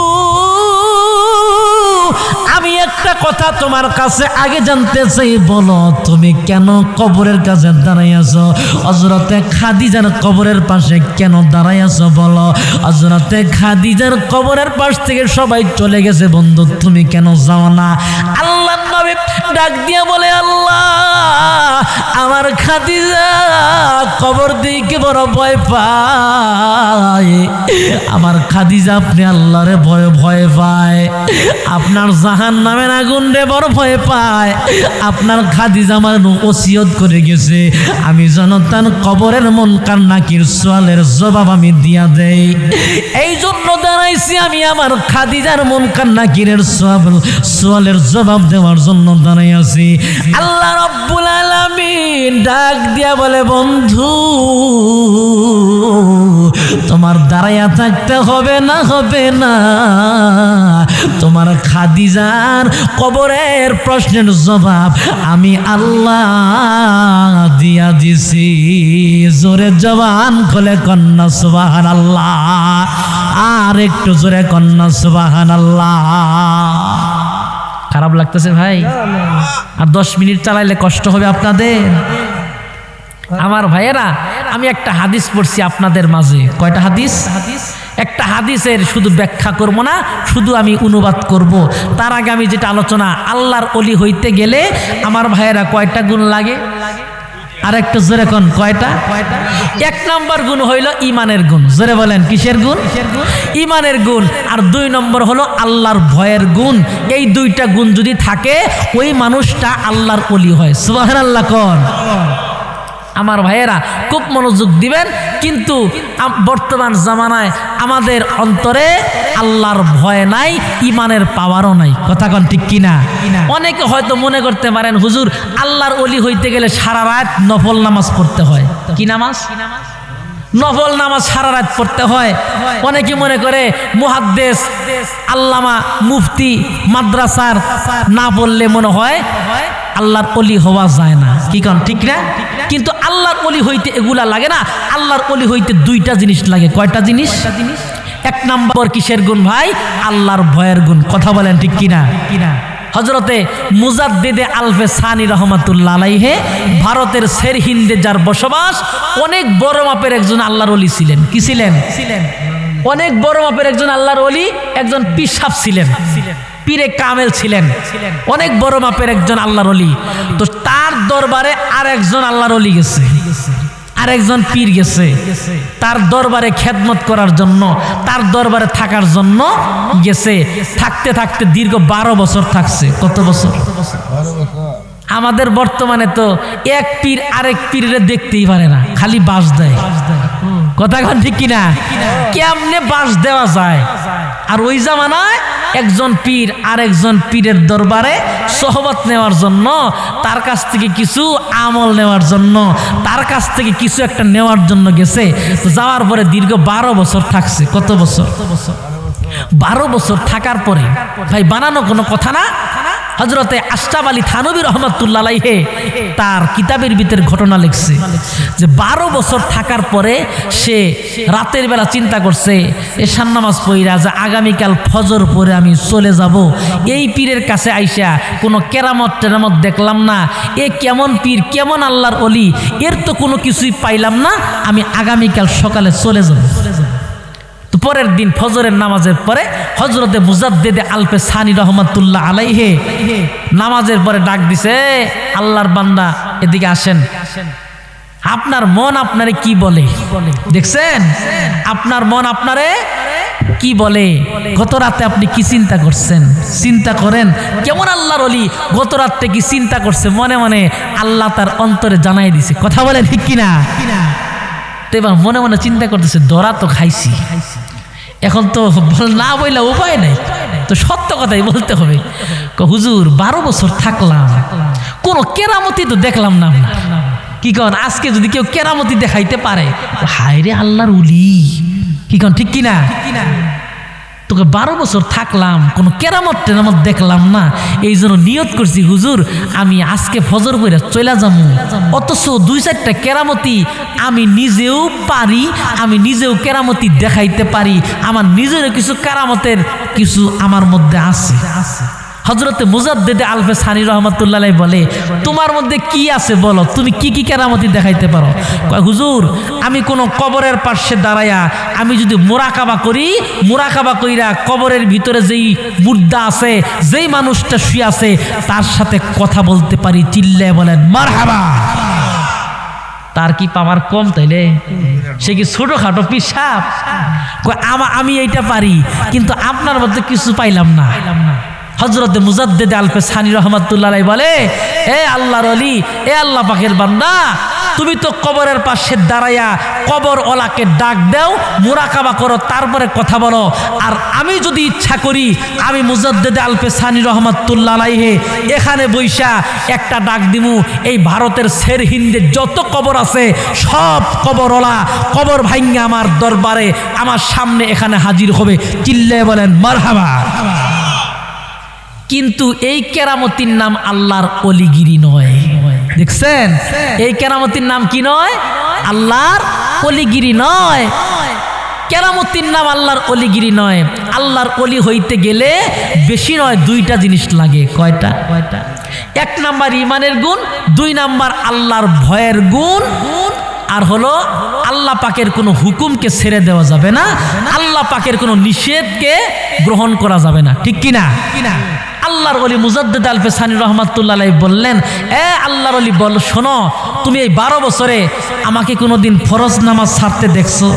আমি একটা কথা তোমার কাছে আগে জানতে চাই, বলো তুমি কেন কবরের কাছে দাঁড়ায় আছো? হযরতে খাদিজার কবরের পাশে কেন দাঁড়ায় আছো বলো? হযরতে খাদিজার কবরের পাশ থেকে সবাই চলে গেছে, বন্ধু তুমি কেন যাও না? আল্লাহর নবী ডাক দিয়া বলে, আল্লাহ আমার খাদিজা কবর দিকে বড় ভয় পায়, আমার খাদিজা আপনি আল্লাহরে ভয় পায়, আপনার জাহান্নামের আগুন রে বড় ভয় পায়, আপনার খাদিজা আমার ওসিয়ত করে গেছে আমি যেন তার কবরের মুনকার নাকির সওয়ালের জবাব আমি দিয়া দেই, এই জন্য দাঁড়াইছি। দিছি আমি আমার খাদিজার মুনকার নাকিরের সওয়ালের জবাব দেওয়ার জন্য দাঁড়াই আছি। আল্লাহ রাব্বুল আলামিন ডাক দিয়া বলে, বন্ধু তোমার দাঁড়াইয়া থাকতে হবে না, হবে না, তোমার খাদিজার কবরের প্রশ্নের জবাব আমি আল্লাহ দিয়া দিছি। জোরে জবান খুলে কন্যা সুবহানাল্লাহ, আর একটু জোরে কন্যা সুবহানাল্লাহ। খারাপ লাগতেছে ভাই? আর 10 মিনিট চালাইলে কষ্ট হবে আপনাদের। আমার ভাইয়েরা, আমি একটা হাদিস পড়ছি আপনাদের মাঝে। কয়টা হাদিস? একটা হাদিসের শুধু ব্যাখ্যা করব না, শুধু আমি অনুবাদ করব। তার আগে আমি যেটা আলোচনা, আল্লাহর ওলি হইতে গেলে আমার ভাইয়েরা কয়টা গুণ লাগে? আর একটু জোরে কোন, কয়টা? 1 নম্বর গুণ হইল ইমানের গুণ। জোরে বলেন, কিসের গুণ? ইমানের গুণ। আর 2 নম্বর হলো আল্লাহর ভয়ের গুণ। এই 2টা গুণ যদি থাকে ওই মানুষটা আল্লাহর ওলি হয়। সুবহানাল্লাহ কোন। আমার ভাইয়েরা খুব মনোযোগ দিবেন। কিন্তু বর্তমান জামানায় আমাদের অন্তরে আল্লাহর ভয় নাই, ইমানের পাওয়ারও নাই। কথা কোন ঠিক কিনা? অনেকে হয়তো মনে করতে পারেন, হুজুর আল্লাহর ওলি হইতে গেলে সারা রাত নফল নামাজ পড়তে হয়। কি নামাজ? নফল নামাজ সারা রাত পড়তে হয়। অনেকে মনে করে মুহাদ্দিস, আল্লামা, মুফতি, মাদ্রাসার না পড়লে মনে হয় আল্লাহর ওলি হওয়া যায় না। কি কোন ঠিক না? কিন্তু আল্লাহর ওলি হইতে এগুলা লাগে না। আল্লাহর ওলি হইতে 2টা জিনিস লাগে। কয়টা জিনিস? 1 নম্বর কিসের গুণ ভাই? আল্লাহর ভয়ের গুণ। কথা বলেন ঠিক কিনা? হযরতে মুজাদ্দিদে আলফে সানি রহমাতুল্লাহ আলাইহি, ভারতের সেরহিন্দে যার বসবাস, অনেক বড় মাপের একজন আল্লাহর ওলি ছিলেন। কি ছিলেন? অনেক বড় মাপের একজন আল্লাহর ওলি, একজন পীর সাহেব ছিলেন, পীরে কামেল ছিলেন, অনেক বড় মাপের একজন আল্লাহর ওলি। তো তার দরবারে আরেকজন আল্লাহর ওলি গেছে, আরেকজন পীর গেছে তার দরবারে খেদমত করার জন্য, তার দরবারে থাকার জন্য গেছে। থাকতে থাকতে দীর্ঘ 12 বছর থাকছে। কত বছর? 12 বছর। আমাদের বর্তমানে তো এক পীর আরেক পীরের দেখতেই পারে না, খালি বাস দেয়। কথা কোন ঠিক কিনা? কেমনে বাস দেওয়া যায়? আর ওই জামানায় একজন পীর আরেকজন পীরের দরবারে সোহবত নেওয়ার জন্য, তার কাছ থেকে কিছু আমল নেওয়ার জন্য, তার কাছ থেকে কিছু একটা নেওয়ার জন্য গেছে। তো যাওয়ার পরে দীর্ঘ 12 বছর থাকছে। কত বছর? 12 বছর থাকার পরে ভাই, বানানো কোনো কথা না। হযরতে আশরাফ আলী থানভী রহমাতুল্লাহ আলাইহি তার কিতাবের ভিতরে ঘটনা লিখছে যে 12 বছর থাকার পরে সে রাতের বেলা চিন্তা করছে, এশার নামাজ পড়া যে আগামীকাল ফজর পরে আমি চলে যাব। এই পীরের কাছে আইসা কোনো কেরামত টেরামত দেখলাম না। এ কেমন পীর, কেমন আল্লাহর ওলি, এর তো কোনো কিছুই পাইলাম না। আমি আগামীকাল সকালে চলে যাব। তো পরের দিন ফজরের নামাজের পরে হযরতে মুজাদ্দিদে আলফে সানি রহমাতুল্লাহ আলাইহি নামাজের পরে ডাক দিছে, আল্লাহর বান্দা এদিকে আসেন। আপনার মন আপনারে কি বলে? দেখছেন আপনার মন আপনারে কি বলে? গত রাতে আপনি কি চিন্তা করছেন? চিন্তা করেন কেমন আল্লাহর ওলি গত রাতে কি চিন্তা করছে, মনে মনে আল্লাহ তার অন্তরে জানাই দিছে। কথা বলে ঠিক কিনা? তো এবার মনে মনে চিন্তা করতেছে, ধরা তো খাইছি, এখন তো না বইলা উপায় নাই, তো সত্য কথাই বলতে হবে। হুজুর 12 বছর থাকলাম, কোনো কেরামতি তো দেখলাম না। কি কন, আজকে যদি কেউ কেরামতি দেখাইতে পারে, হায় রে আল্লাহর ওলি। কি কন ঠিক কিনা? তোকে 12 বছর থাকলাম, কোনো কেরামত টেরামত দেখলাম না, এই জন্য নিয়ত করছি হুজুর আমি আজকে ফজর করে চলে যাবো। অথচ 2-4টা কেরামতি আমি নিজেও পারি, আমি নিজেও কেরামতি দেখাইতে পারি, আমার নিজেরও কিছু কেরামতের কিছু আমার মধ্যে আছে। হযরতে মুজাদ্দিদে আলফে সানি রহমাতুল্লাহ আলাইহি বলে, তোমার মধ্যে কি আছে বলো, তুমি কি কি কেরামতি দেখাইতে পারো? কয় হুজুর আমি কোন কবরের পাশে দাঁড়ায়া আমি যদি মুরাকাবা করি, মুরাকাবা কইরা কবরের ভিতরে যেই মুর্দা আছে, যেই মানুষটা শুয়ে আছে তার সাথে কথা বলতে পারি। চিল্লায় বলেন মারহাবা। তার কি পাওয়ার কম? তাইলে সে কি ছোটখাটো পিসাব? আমি এইটা পারি, কিন্তু আপনার মধ্যে কিছু পাইলাম না। হযরতে মুজাদ্দিদে আলফে সানি রহমাতুল্লাহ আলাইহি বলে, এ আল্লাহর ওলি, এ আল্লাহ পাকের বান্দা, তুমি তো কবরের পাশে দাঁড়াইয়া কবর ওলাকে ডাক দাও, মুরাকাবা করো, তারপরে কথা বলো। আর আমি যদি ইচ্ছা করি, আমি মুজাদ্দেদ আল-পেশানি রহমাতুল্লাহ আলাইহি এখানে বৈশা একটা ডাক দিমু, এই ভারতের শেরহিন্দের যত কবর আছে সব কবরওয়ালা কবর ভাঙ্গা আমার দরবারে আমার সামনে এখানে হাজির হবে। চিল্লায়ে বলেন মারহাবা। কিন্তু এই কেরামতির নাম আল্লাহর অলিগিরি নয়। দেখছেন, এই কেরামতির নাম কি নয়? আল্লাহর অলিগিরি নয়। কেরামতির নাম আল্লাহর অলিগিরি নয়। আল্লাহর অলি হইতে গেলে বেশি নয়, দুইটা জিনিস লাগে। কয়টা? এক নাম্বার ইমানের গুণ, দুই নাম্বার আল্লাহর ভয়ের গুণ, আর হলো আল্লাহ পাকের কোনো হুকুমকে ছেড়ে দেওয়া যাবে না, আল্লাহ পাকের কোনো নিষেধকে গ্রহণ করা যাবে না। ঠিক কিনা? আল্লাহর ওলি মুজাদ্দেদ আল-পেশানি রহমাতুল্লাহ আলাইহি বললেন, এ আল্লাহর ওলি বল, শোনো, তুমি এই 12 বছরে আমাকে কোনোদিন ফরজ নামাজ ছাড়তে দেখছো?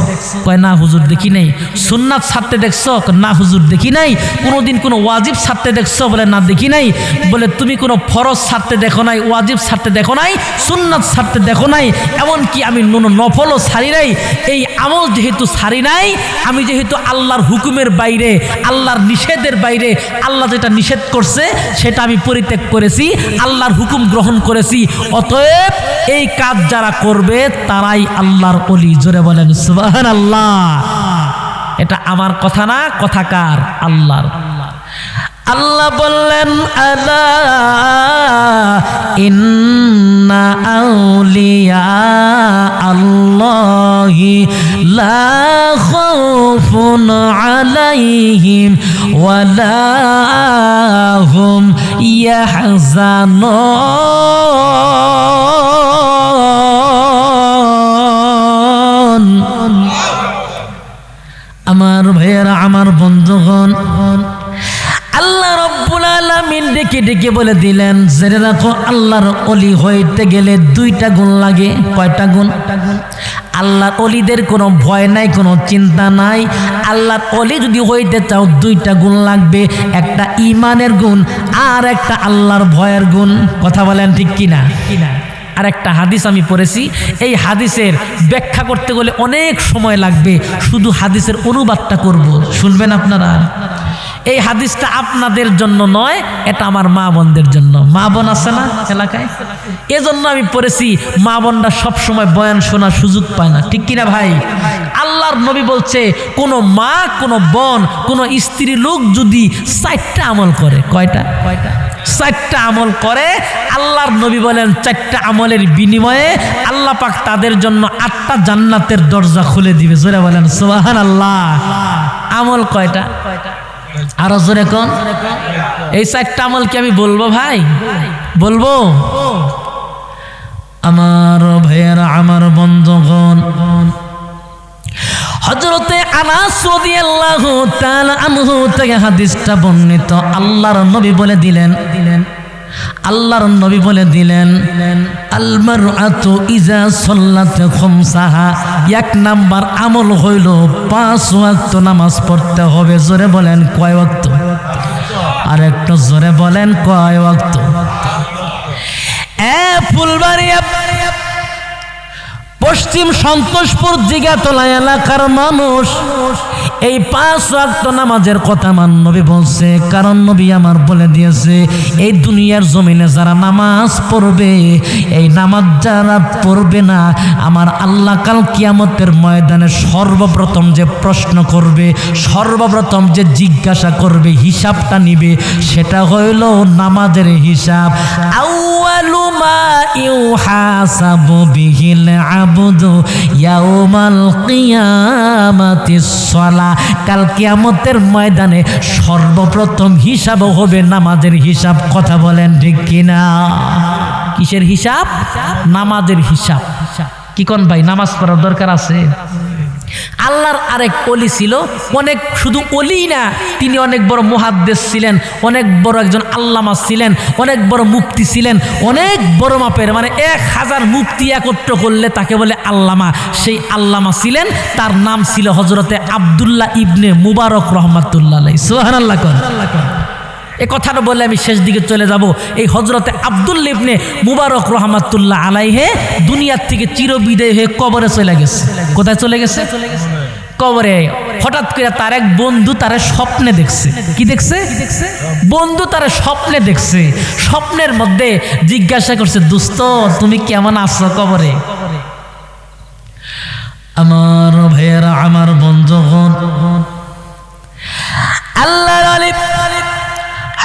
কয় না হুজুর দেখি নাই। সুন্নাত ছাড়তে দেখছো? না হুজুর দেখি নাই। কোনোদিন কোনো ওয়াজিব ছাড়তে দেখছো? বলে না দেখি নাই। বলে তুমি কোনো ফরজ ছাড়তে দেখো নাই, ওয়াজিব ছাড়তে দেখো নাই, সুন্নাত ছাড়তে দেখো নাই, এমনকি আমি নফলও ছাড়ি নাই। এই আমল যেহেতু ছাড়ি নাই, আমি যেহেতু আল্লাহর হুকুমের বাইরে, আল্লাহর নিষেধের বাইরে, আল্লাহ যেটা নিষেধ করছে সেটা আমি পরিত্যাগ করেছি, আল্লাহর হুকুম গ্রহণ করেছি, অতএব এই কাজ যারা করবে তারাই আল্লাহর ওলি। জোরে বলেন সুবহানাল্লাহ। এটা আমার কথা না, কথা কার? আল্লাহর। আল্লাহ বললেন, আলা ইন্না আউলিয়া আল্লাহি লা খাউফুন আলাইহিম ওয়া লা হুম ইয়াহজানুন। আমার ভাইয়েরা, আমার বন্ধুগণ, আল্লাহ রাব্বুল আলামিন ডেকে ডেকে বলে দিলেন, জেনে রাখো আল্লাহর ওলি হইতে গেলে দুইটা গুণ লাগে। কয়টা গুণ? আল্লাহর ওলিদের কোনো ভয় নাই, কোনো চিন্তা নাই। আল্লাহর ওলি যদি হইতে চাও দুইটা গুণ লাগবে, একটা ঈমানের গুণ আর একটা আল্লাহর ভয়ের গুণ। কথা বলেন ঠিক কিনা? আর একটা হাদিস আমি পড়েছি, এই হাদিসের ব্যাখ্যা করতে গেলে অনেক সময় লাগবে, শুধু হাদিসের অনুবাদটা করব, শুনবেন আপনারা। এই হাদিসটা আপনাদের জন্য নয়, এটা আমার মা বোনদের জন্য। মা বোন আছে না এলাকায়? এজন্য আমি পড়েছি, মা বোনরা সবসময় বয়ান শোনার সুযোগ পায় না। ঠিক কিনা ভাই? আল্লাহর নবী বলছে, কোন মা, কোন বোন, কোন স্ত্রী লোক যদি 4টা আমল করে, কয়টা? 4টা আমল করে, আল্লাহর নবী বলেন 4টা আমলের বিনিময়ে আল্লাহ পাক তাদের জন্য 8টা জান্নাতের দরজা খুলে দিবে। জোরে বলেন সুবহানাল্লাহ। আমল কয়টা? আরো জোরে কোন? এই 4টা আমল কি আমি বলবো ভাই? বলবো? আমার ভাইয়েরা, আমার বন্ধুগণ, হযরতে আনাস রাদিয়াল্লাহু তাআলা আনহু থেকে হাদিসটা বর্ণিত। আল্লাহর নবী বলে দিলেন, আল মারআতু ইজা সাল্লাত খামসাহা, 1 নাম্বার আমল হইল 5 ওয়াক্ত নামাজ পড়তে হবে। জোরে বলেন কয় ওয়াক্ত? আর একটু জোরে বলেন কয় ওয়াক্ত? ফুলবাড়িয়া পশ্চিম সন্তোষপুর জিগাতলা এলাকার মানুষ এই 5 ওয়াক্ত নামাজের কথা আমার নবী বলছে, কারণ নবী আমার বলে দিয়েছে, এই দুনিয়ার জমিনে যারা নামাজ পড়বে, এই নামাজ যারা পড়বে না, আমার আল্লাহ কাল কিয়ামতের ময়দানে সর্বপ্রথম যে প্রশ্ন করবে, সর্বপ্রথম যে জিজ্ঞাসা করবে, হিসাবটা নিবে, সেটা হইল নামাজের হিসাব। আউয়ালু মা ইউহাসাবু বিহিল আবদু ইয়াউমাল কিয়ামাতিস সালাহ। কাল কিয়ামতের ময়দানে সর্বপ্রথম হিসাব হবে নামাজের হিসাব। কথা বলেন ঠিক কিনা? কিসের হিসাব? নামাজের হিসাব। কি কোন ভাই, নামাজ পড়ার দরকার আছে? আল্লাহর আরেক ওলি ছিল, অনেক, শুধু ওলি না, তিনি অনেক বড় মুহাদ্দিস ছিলেন, অনেক বড় একজন আল্লামা ছিলেন, অনেক বড় মুফতি ছিলেন, অনেক বড় মাপের, মানে 1000 মুফতি একত্র করলে তাকে বলে আল্লামা। সেই আল্লামা ছিলেন, তার নাম ছিল হযরতে আব্দুল্লাহ ইবনে মুবারক রহমাতুল্লাহ আলাইহি। সুবহানাল্লাহ। এই কথাটা বলে আমি শেষ দিকে চলে যাব। এই হযরতে আব্দুল্লাহ ইবনে মুবারক রাহমাতুল্লাহ আলাইহি দুনিয়ার থেকে চিরবিদায় হয়ে কবরে চলে গেছে। কোথায় চলে গেছে? কবরে। হঠাৎ করে তার এক বন্ধু তারে স্বপ্নে দেখছে। কি দেখছে? বন্ধু তারে স্বপ্নে দেখছে। স্বপ্নের মধ্যে জিজ্ঞাসা করছে, দোস্ত তুমি কেমন আছো কবরে? আমার ভাইয়েরা, আমার বন্ধুগণ, আল্লাহর ওলি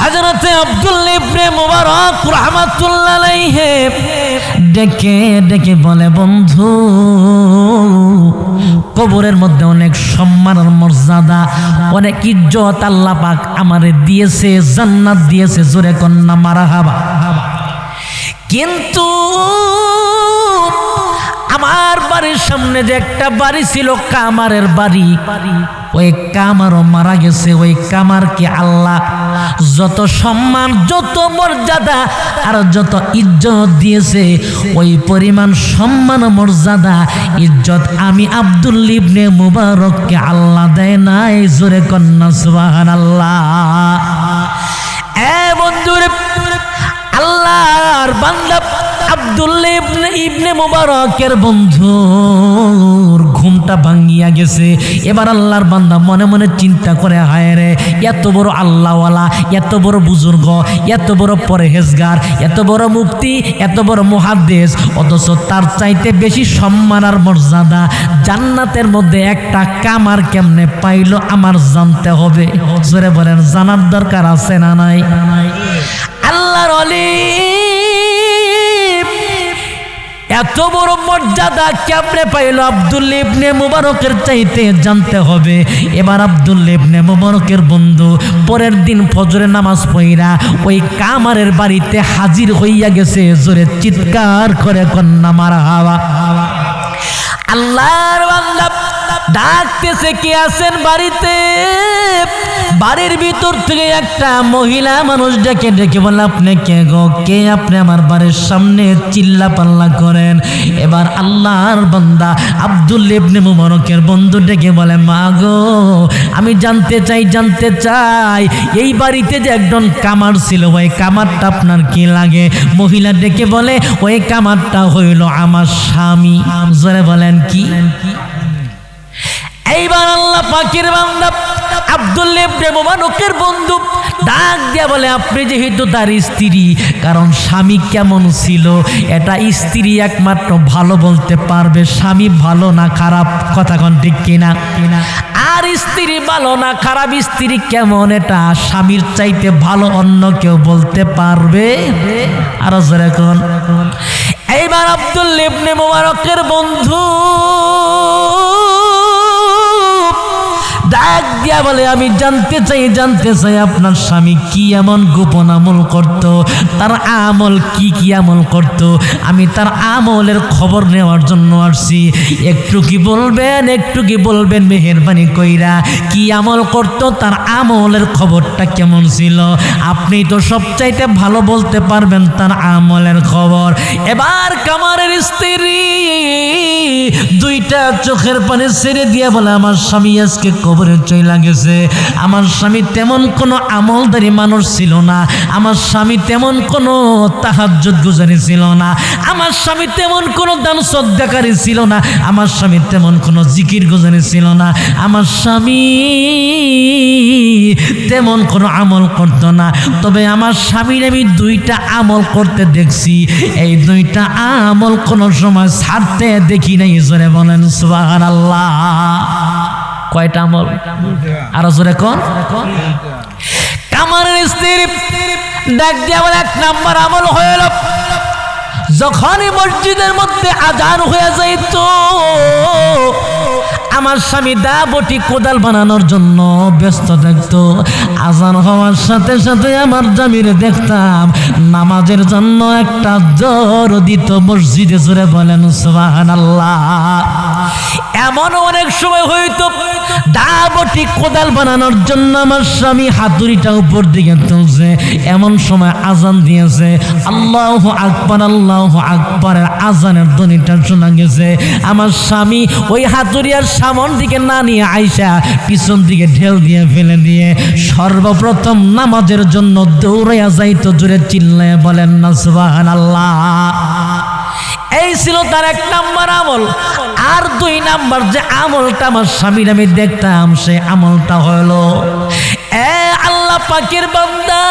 হযরতে আব্দুল্লাহ ইবনে মুবারক রাহমাতুল্লাহ আলাইহি ডেকে ডেকে বলে, বন্ধু কবরের মধ্যে অনেক সম্মান আর মর্যাদা, অনেক ইজ্জত আল্লাহ পাক আমারে দিয়েছে, জান্নাত দিয়েছে, জোরে কন্না মারহাবা। কিন্তু আমার বাড়ির সামনে যে একটা বাড়ি ছিল কামারের বাড়ি, ওই কামারও মারা গেছে। ওই কামারকে আল্লাহ যত সম্মান, যত মর্যাদা আর যত ইজ্জত দিয়েছে, ওই পরিমাণ সম্মান, মর্যাদা, ইজ্জত আমি আব্দুল্লাহ ইবনে মুবারককে আল্লাহ দেয় নাই। জোরে কন্না সুবহানাল্লাহ। বন্ধুরে, আল্লাহর বান্দা আব্দুল্লাহ ইবনে মুবারকের বন্ধুর ঘুমটা ভাঙিয়া গেছে। এবার আল্লাহর বান্দা মনে মনে চিন্তা করে, হায় রে, এত বড় আল্লাহওয়ালা, এত বড় বুজুর্গ, এত বড় পরহেজগার, এত বড় মুফতি, এত বড় মুহাদ্দিস, অথচ তার চাইতে বেশি সম্মান আর মর্যাদা জান্নাতের মধ্যে একটা কামার কেমনে পাইল আমার জানতে হবে। জোরে বলেন, জানার দরকার আছে না নাই? আল্লাহর ওলি এত বড় মর্যাদা কেমনে পাইল আব্দুল্লাহ ইবনে মুবারকের চাইতে জানতে হবে। এবার আব্দুল্লাহ ইবনে মুবারকের বন্ধু পরের দিন ফজরের নামাজ পড়া ওই কামারের বাড়িতে হাজির হইয়া গেছে। জোরে চিৎকার করে কন্না মারহাবা। আল্লাহর বান্দা ডাকতেছে, কে আছেন বাড়িতে? বাড়ির ভিতর থেকে একটা মহিলা মানুষ ডেকে ডেকে বলে, আপনি কে গো? কে আপনি আমার বাড়ির সামনে চিল্লা পাল্লা করেন? এবার আল্লাহর বান্দা আব্দুল্লাহ ইবনে মুবারকের বন্ধু ডেকে বলে, মা গো, আমি জানতে চাই এই বাড়িতে যে একজন কামার ছিল, ওই কামারটা আপনার কি লাগে? মহিলা ডেকে বলে, ওই কামারটা হইল আমার স্বামী। জোরে বলেন, কি? এইবার আল্লাহ পাকের বান্দা আব্দুল্লাহ ইবনে মুবারকের বন্ধু ডাক দিয়া বলে, আপনি যেহেতু তার স্ত্রী, কারণ স্বামী কেমন ছিল এটা স্ত্রী একমাত্র ভালো বলতে পারবে। স্বামী ভালো না খারাপ, কথা কোন ঠিক কিনা? আর স্ত্রী ভালো না খারাপ, স্ত্রী কেমন এটা স্বামীর চাইতে ভালো অন্য কেউ বলতে পারবে? আরো জোরে কোন। এইবার আব্দুল্লাহ ইবনে মুবারকের বন্ধু ডাক দিয়া বলে, আমি জানতে চাই আপনার স্বামী কি এমন গোপন আমল করত, তার আমল কি আমল করত, আমি তার আমলের খবর নেওয়ার জন্য আসছি। একটু কি বলবেন মেহেরবানি কইরা, কি আমল করত, তার আমলের খবরটা কেমন ছিল? আপনি তো সবচাইতে ভালো বলতে পারবেন তার আমলের খবর। এবার কামারের স্ত্রী দুইটা চোখের পানি ছেড়ে দিয়ে বলে, আমার স্বামী আজকে কবরে চইলা গেছে। আমার স্বামী তেমন কোনো আমলদারি মানুষ ছিল না, আমার স্বামী তেমন কোনো তাহাজ্জুদ গুজারি ছিল না, আমার স্বামী তেমন কোনো দান সদকাকারী ছিল না, আমার স্বামী তেমন কোনো জিকির গুজারি ছিল না, আমার স্বামী তেমন কোনো আমল করতো না। তবে আমার স্বামীর আমি দুইটা আমল করতে দেখছি, এই দুইটা আমল কোনো সময় ছাড়তে দেখি নাই। জোরে বলেন সুবহানাল্লাহ। কয়টা আমল? আরো জোরে কোন। কামারের স্ত্রী ডাক দিয়া বলে, এক নাম্বার আমল হইল, যখনই মসজিদের মধ্যে আজান হয়ে যাইত, আমার স্বামী দা বটি কোদাল বানানোর জন্য ব্যস্ত থাকতো। আজান হওয়ার সাথে সাথে আমার স্বামীরে দেখতাম নামাজের জন্য একটা দৌড় দিত মসজিদে। জোরে বলেন সুবহানাল্লাহ। এমন অনেক সময় হইতো দা বটি কোদাল বানানোর জন্য আমার স্বামী হাতুড়িটা উপর দিকে তুলছে, এমন সময় আজান দিয়েছে, আল্লাহু আকবার আল্লাহু আকবারের আজানের ধ্বনিটা শোনা গেছে। আমার স্বামী ওই হাতুড়িয়ার সামন দিকে না নিয়ে আয়েশা পিছন দিকে ঢেল দিয়ে ফেলে দিয়ে সর্বপ্রথম নামাজের জন্য দৌড়াইয়া যাইতো। জোরে চিল্লায় বলেন না সুবহানাল্লাহ। এই ছিল তার 1 নাম্বার আমল। আর 2 নাম্বার যে আমলটা আমার স্বামীর আমি দেখতাম, সে আমলটা হলো, এ আল্লাহ পাকের বান্দা,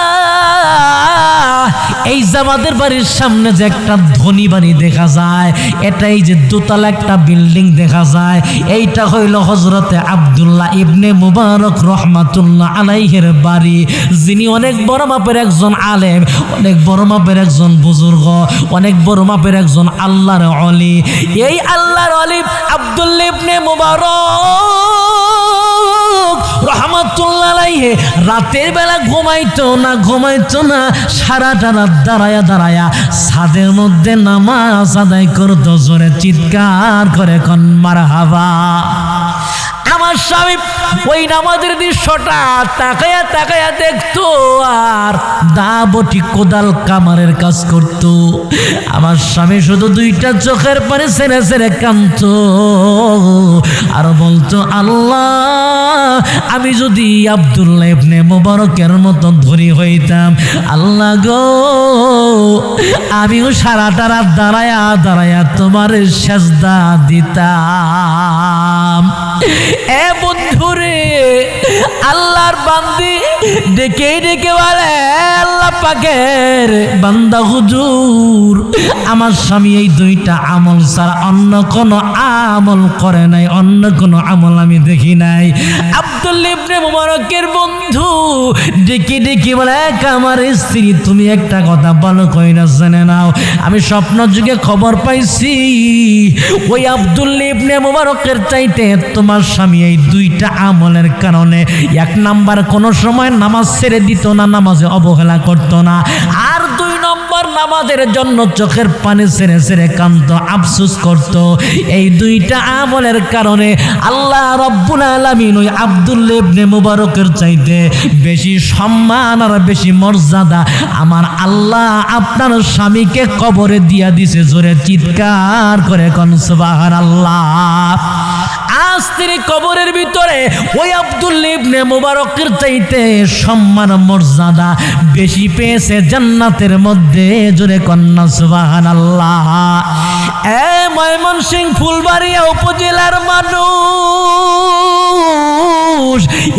এই যে আমাদের বাড়ির সামনে যে একটা ধনী বাড়ি দেখা যায়, এটাই যে দোতলা একটা বিল্ডিং দেখা যায়, এইটা হইল হযরতে আব্দুল্লাহ ইবনে মুবারক রহমাতুল্লাহ আলাইহির বাড়ি, যিনি অনেক বড় মাপের একজন আলেম, অনেক বড় মাপের একজন বুজুর্গ, অনেক বড় মাপের একজন আল্লাহর ওলি। এই আল্লাহর ওলি আব্দুল্লাহ ইবনে মুবারক রহমাতুল্লাহ আলাইহি রাতের বেলা ঘুমাইতো না, সারাটা রাত দাঁড়ায়া দাঁড়ায়া ছাদের মধ্যে নামাজ আদায় করতো। জোরে চিৎকার করে কোন মারহাবা। আমার স্বামী ওই নামাজের দৃশ্যটা তাকায়া তাকায়া দেখতো আর দা বটি কোদাল কামারের কাজ করতো। আমার স্বামী শুধু 2টা চোখের পানি ছেড়ে ছেড়ে কাঁদতো আর বলতো, আল্লাহ, আমি যদি আব্দুল্লাহ ইবনে মুবারকের মতো ধনী হইতাম, আল্লাহ গো, আমিও সারাটা রাত দাঁড়ায়া দাঁড়ায়া তোমার সেজদা দিতাম। এ বন্ধুরে, আল্লাহর বান্দি ডেকে ডেকে বলে, আল্লাহ পাকের বান্দা হুজুর, আমার স্বামী এই 2টা আমল ছাড়া অন্য কোনো আমল করে নাই, অন্য কোনো আমল আমি দেখি নাই। আব্দুল্লাহ ইবনে মুবারকের বন্ধু ডেকে ডেকে বলে, আমার স্ত্রী, তুমি একটা কথা ভালো কইরা জেনে নাও, আমি স্বপ্ন যুগে খবর পাইছি ওই আব্দুল্লাহ ইবনে মুবারকের চাইতে তোমার স্বামী এই 2টা আমলের কারণে 1 নাম্বার কোনো সময় নামাজ ছেড়ে দিত না, নামাজে অবহেলা করতো না, আর 2 নম্বর নামাজের জন্য চোখের পানি ছেড়ে ছেড়ে কাঁদতো, আফসোস করতো। এই 2টা আমলের কারণে আল্লাহ রব্বুল আলামিন ওই আব্দুল্লাহ ইবনে মুবারকের চাইতে বেশি সম্মান আর বেশি মর্যাদা আমার আল্লাহ আপনার স্বামীকে কবরে দিয়া দিছে। জোরে চিৎকার করে কোন সুবহানাল্লাহ। আজ তিনি কবরের ভিতরে ওই আব্দুল্লাহ ইবনে মুবারকের চাইতে সম্মান মর্যাদা বেশি পেয়েছে জান্নাতের মধ্যে। জোরে কন্যা সুবহানাল্লাহ। এ ময়মনসিংহ ফুলবাড়িয়া উপজেলার মানুষ,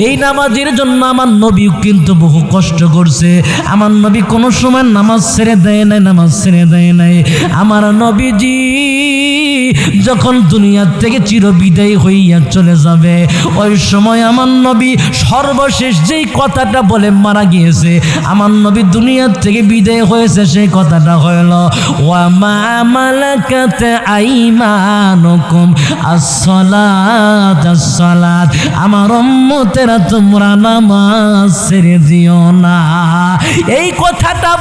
এই নামাজের জন্য আমার নবী কিন্তু বহু কষ্ট করছে। আমার নবী কোনো সময় নামাজ ছেড়ে দেয় নাই। আমার নবীজি যখন দুনিয়া থেকে চিরবিদায় হইয়া চলে যাবে, ওই সময় আমার নবী সর্বশেষ যেই কথাটা বলে মারা গিয়েছে, আমার নবী দুনিয়া থেকে বিদায় হয়েছে, সেই কথাটা হইল, ওয়া মা মালাকাত আইমানুকুম আস-সালাত, আমার উম্মতেরা তোমরা নামাজ ছেড়ে দিও না। এই কথাটা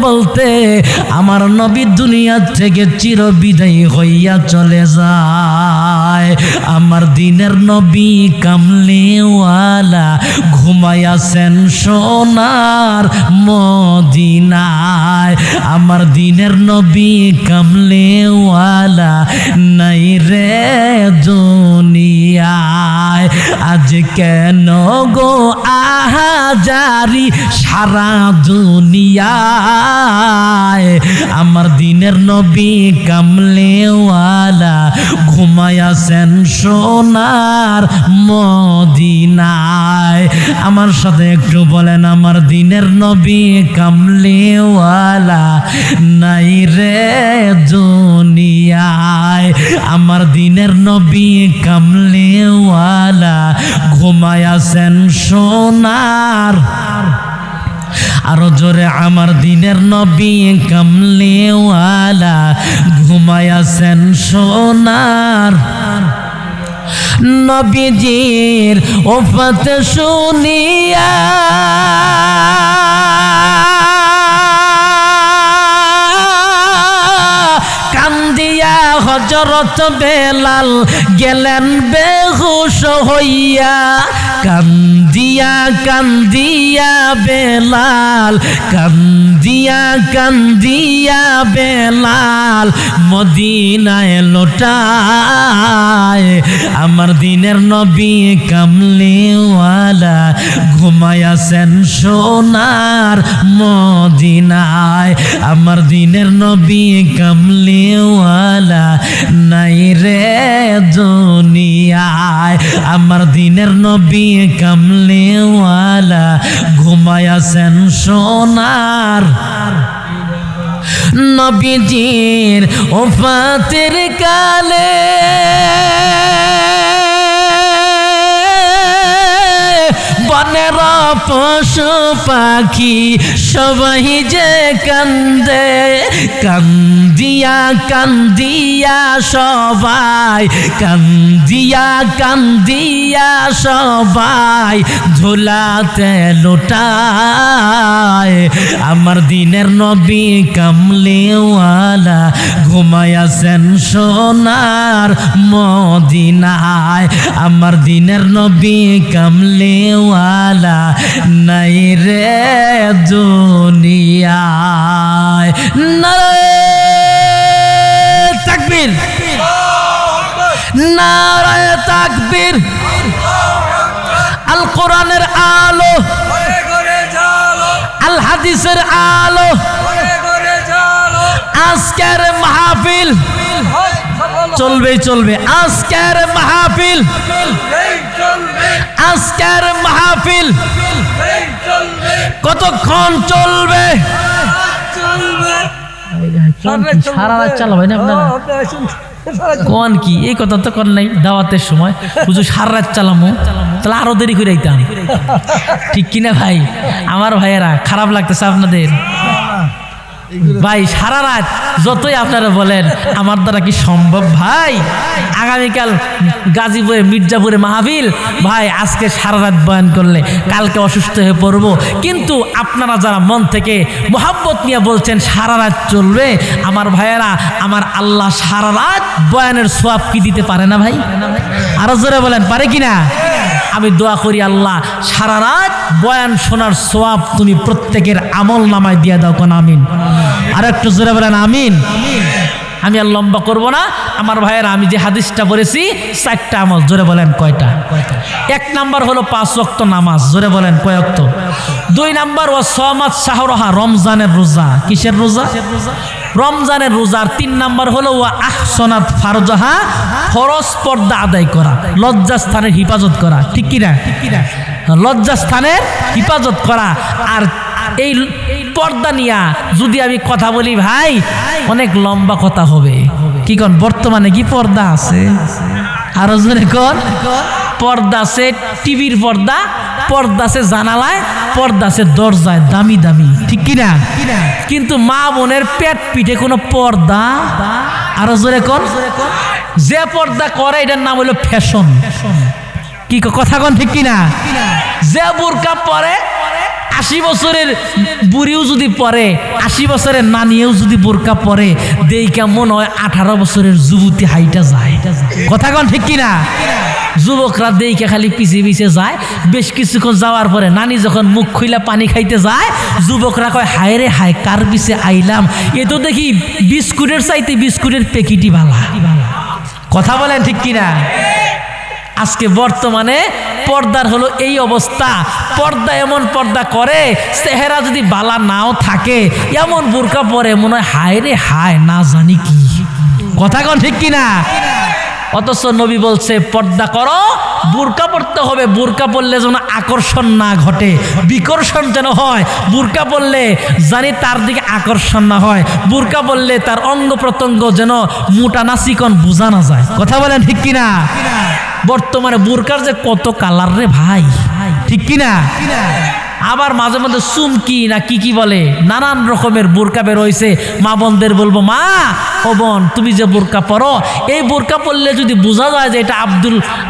বলতে আমার নবী দুনিয়া থেকে চিরবিদায়ী হইয়া চলে যায়। আমার দিনের নবী কামলিওয়ালা ঘুমাইয়াছেন সোনার মদিনায়। আমার দিনের নবী কামলিওয়ালা নাই রে দুনিয়ায়। আজ কেন গো আহাজারি সারা দুনিয়ায়, আমার দিনের নবী কামলিওয়ালা ঘুমাইয়াছেন সোনার মদিনায়। আমার সাথে একটু বলেন, আমার দিনের নবী কামলিওয়ালা নাই রে দুনিয়ায়। আমার দিনের নবী কামলিওয়ালা ঘুমাইয়াছেন সোনার, আরো জোরে, আমার দিনের নবী কামলিওয়ালা ঘুমাইয়াছেন সোনার। নবীজির ওফাত শুনিয়া কান্দিয়া হযরত বেলাল গেলেন বেহুশ হইয়া। কান্দিয়া বেলাল কান্দিয়া বেলাল মদিনায় লোটায় আমার দিনের নবী কামলিওয়ালা ঘুমায়াছেন সোনার মদিনায় আমার দিনের নবী কামলিওয়ালা নাই রে দুনিয়ায় আমার দিনের নবী কামলিওয়ালা ঘুমায়াছেন সোনার নবীজির ওফাতের কালে বনের পশু পাখি সবাই যে কান্দে কান্দিয়া কান্দিয়া সবাই কান্দিয়া কান্দিয়া সবাই ঝোলাতে লোটায় আমার দিনের নবী কামলিওয়ালা ঘুমায়াছেন সোনার মদিনায় আমার দিনের নবী কামলিওয়ালা নাই রে দুনিয়ায় নারে তাকবীর নারে তাকবীর আল কোরআনের আলো আল হাদিসের আলো আজকের মাহফিল চলবে চলবে আজকের মাহফিল আজকের মাহফিল কতক্ষণ চলবে সারা রাত চালাবেন আপনারা কোন কি এই কথা তো কর নাই দাওয়াতের সময় বুঝো সারা রাত চালামো তাহলে আরো দেরি করে আইতাম ঠিক কিনা ভাই আমার ভাইয়েরা খারাপ লাগতেছে আপনাদের ভাই সারা রাত যতই আপনারা বলেন আমার দ্বারা কি সম্ভব ভাই আগামীকাল গাজীপুরে মির্জাপুরে মাহফিল ভাই আজকে সারা রাত বয়ান করলে কালকে অসুস্থ হয়ে পড়বো কিন্তু আপনারা যারা মন থেকে মোহাব্বত নিয়ে বলছেন সারা রাত চলবে আমার ভাইয়েরা আমার আল্লাহ সারা রাত বয়ানের সোয়াব কি দিতে পারে না ভাই আরো জোরে বলেন পারে কিনা আমি দোয়া করি আল্লাহ সারা রাত বয়ান শোনার সোয়াব তুমি প্রত্যেকের আমল নামায় দিয়ে দাও কোন আমিন আর একটু জোরে বলেন আমিন আমি আর লম্বা করবো না আমার ভাইয়েরা আমি যে হাদিসটা পড়েছি 4টা আমল জোরে বলেন কয়টা 1 নাম্বার হলো 5 ওয়াক্ত নামাজ জোরে বলেন কয় ওয়াক্ত 2 নাম্বার ও সামাত শাহরহা রমজানের রোজা কিসের রোজা রমজানের রোজার 3 নাম্বার হলো ও আহসানাত ফারজাহা ফরজ পর্দা আদায় করা লজ্জাস্থানের হিফাজত করা ঠিক কি না লজ্জাস্থানের হিফাজত করা আর এই পর্দা নিয়া যদি আমি কথা বলি ভাই অনেক লম্বা কথা হবে কি কোন বর্তমানে কি পর্দা আছে আরো জোরে কোন পর্দা আছে টিভির পর্দা পর্দা আছে জানালায় পর্দা আছে দরজায় দামি দামি ঠিক কি না কিন্তু মা বোনের পেট পিঠে কোনো পর্দা আরো জোরে কোন যে পর্দা করে এটার নাম হলো ফ্যাশন কি কথা কোন ঠিক কি না যে বুরকা পরে 80 বছরের বুড়িও যদি পরে 80 বছরের নানিও যদি বোরকা পরে দেইকা মনে হয় 18 বছরের যুবতী হাইটা যায় কথা কোন ঠিক কিনা যুবকরা দেইকা খালি পিছে পিছে যায় বেশ কিছুক্ষণ যাওয়ার পরে নানি যখন মুখ খুইলা পানি খাইতে যায় যুবকরা কয় হায় রে হায় কার পিছে আইলাম এ তো দেখি বিস্কুটের চাইতে বিস্কুটের প্যাকেটই ভালো কথা বলেন ঠিক কিনা আজকে বর্তমানে পর্দার হলো এই অবস্থা পর্দা এমন পর্দা করে চেহারা যদি বালা নাও থাকে এমন বোরকা পরে মনে হয় হায় রে হায় না জানি কি কথা কোন ঠিক কিনা অথচ নবী বলছে পর্দা করো বোরকা পরতে হবে বোরকা পরলে যেন আকর্ষণ না ঘটে বিকর্ষণ যেন হয় বোরকা পরলে জানি তার দিকে আকর্ষণ না হয় বোরকা পরলে তার অঙ্গ প্রত্যঙ্গ যেন মোটা না চিকন বোঝা না যায় কথা বলেন ঠিক কিনা বর্তমানে বোরকার যে কত কালার রে ভাই ঠিক কিনা আবার মাঝে মধ্যে চুমকি না কি বলে নানান রকমের বোরকা বের হয়েছে মা বোনদের বলবো মা ও বোন তুমি যে বোরকা পরো এই বোরকা পরলে যদি বোঝা যায় যে এটা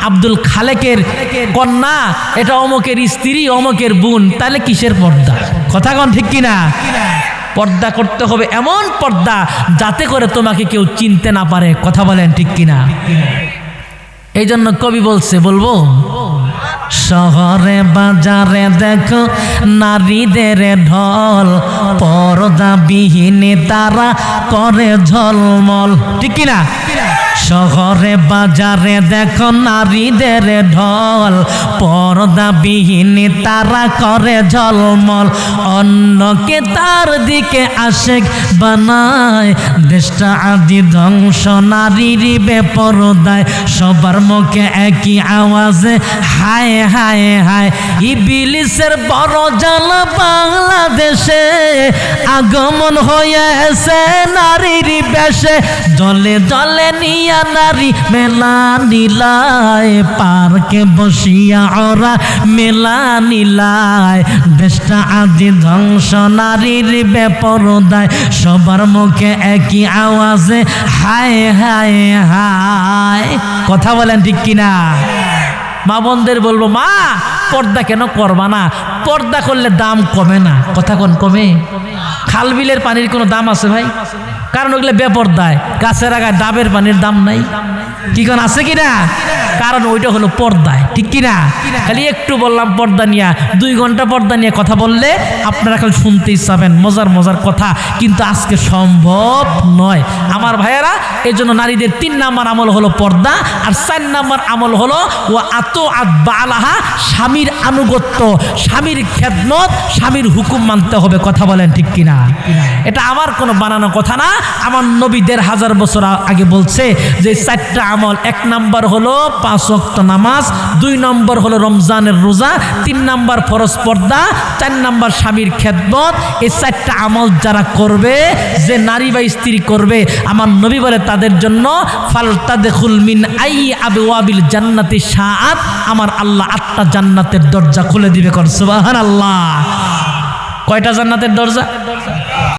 আব্দুল খালেকের কন্যা এটা অমকের স্ত্রী অমকের বোন তাহলে কিসের পর্দা কথা কোন ঠিক কিনা পর্দা করতে হবে এমন পর্দা যাতে করে তোমাকে কেউ চিনতে না পারে কথা বলেন ঠিক কিনা এই জন্য কবি বলছে বলবো শহরে বাজারে দেখো নারীদের ঢল, পর্দাবিহীন তারা করে ঝলমল, ঠিক কিনা? শহরে বাজারে দেখো নারীদের ঢল, পর্দাবিহীন তারা করে ঝলমল, অন্যকে তার দিকে আশেক বানায়, দেশটা আদি ধ্বংস নারীর বেপরদায়, সবার মুখে একই আওয়াজে হায় হায় হায়। ইবলিসের বড় জ্বালা বাংলাদেশে আগমন হয়েছে নারীর বেশে, জলে জলে নিয়া নারী মেলা নিলায়, পার্কে বসিয়া ওরা মেলা নিলায়, দেশটা আদি ধ্বংস নারীর বেপরদায়, সবার মুখে একই আওয়াজে হায় হায় হায়। কথা বলেন ঠিক কিনা? মা বোনদের বলবো, মা পর্দা কেন করবা না? পর্দা করলে দাম কমে না। কথা কোন কমে? খাল বিলের পানির কোনো দাম আছে ভাই? কারণ ওগুলো বেপর্দায়, গাছের আগায় ডাবের পানির দাম নাই। কি কোন আছে কিনা? কারণ ওইটা হলো পর্দায়, ঠিক কিনা? খালি একটু বললাম পর্দা নিয়ে, 2 ঘন্টা পর্দা নিয়ে কথা বললে আপনারা খালি শুনতেই চাবেন মজার মজার কথা, কিন্তু আজকে সম্ভব নয় আমার ভাইয়েরা। এই জন্য নারীদের 3 নাম্বার আমল হলো পর্দা, আর 4 নাম্বার আমল হলো ও আতআত বালাহা, স্বামীর আনুগত্য, স্বামীর খেদমত, স্বামীর হুকুম মানতে হবে। কথা বলেন ঠিক কিনা? এটা আমার কোনো বানানো কথা না, আমার নবী 1500 বছর আগে বলছে যে 4টা আমল। 1 নাম্বার হলো 5 ওয়াক্ত নামাজ, 2 নম্বর হলো রমজানের রোজা, 3 নাম্বার ফরজ পর্দা, 4 নাম্বার স্বামীর খেদমত। এই 4টা আমল যারা করবে, যে নারী বা স্ত্রী করবে, আমার নবী বলে তাদের জন্য ফালতাদখুল মিন আই আবওয়াবিল জান্নাতি শাআত, আমার আল্লাহ 8টা জান্নাতের দরজা খুলে দিবে। কর সুবহানাল্লাহ। কয়টা জান্নাতের দরজা?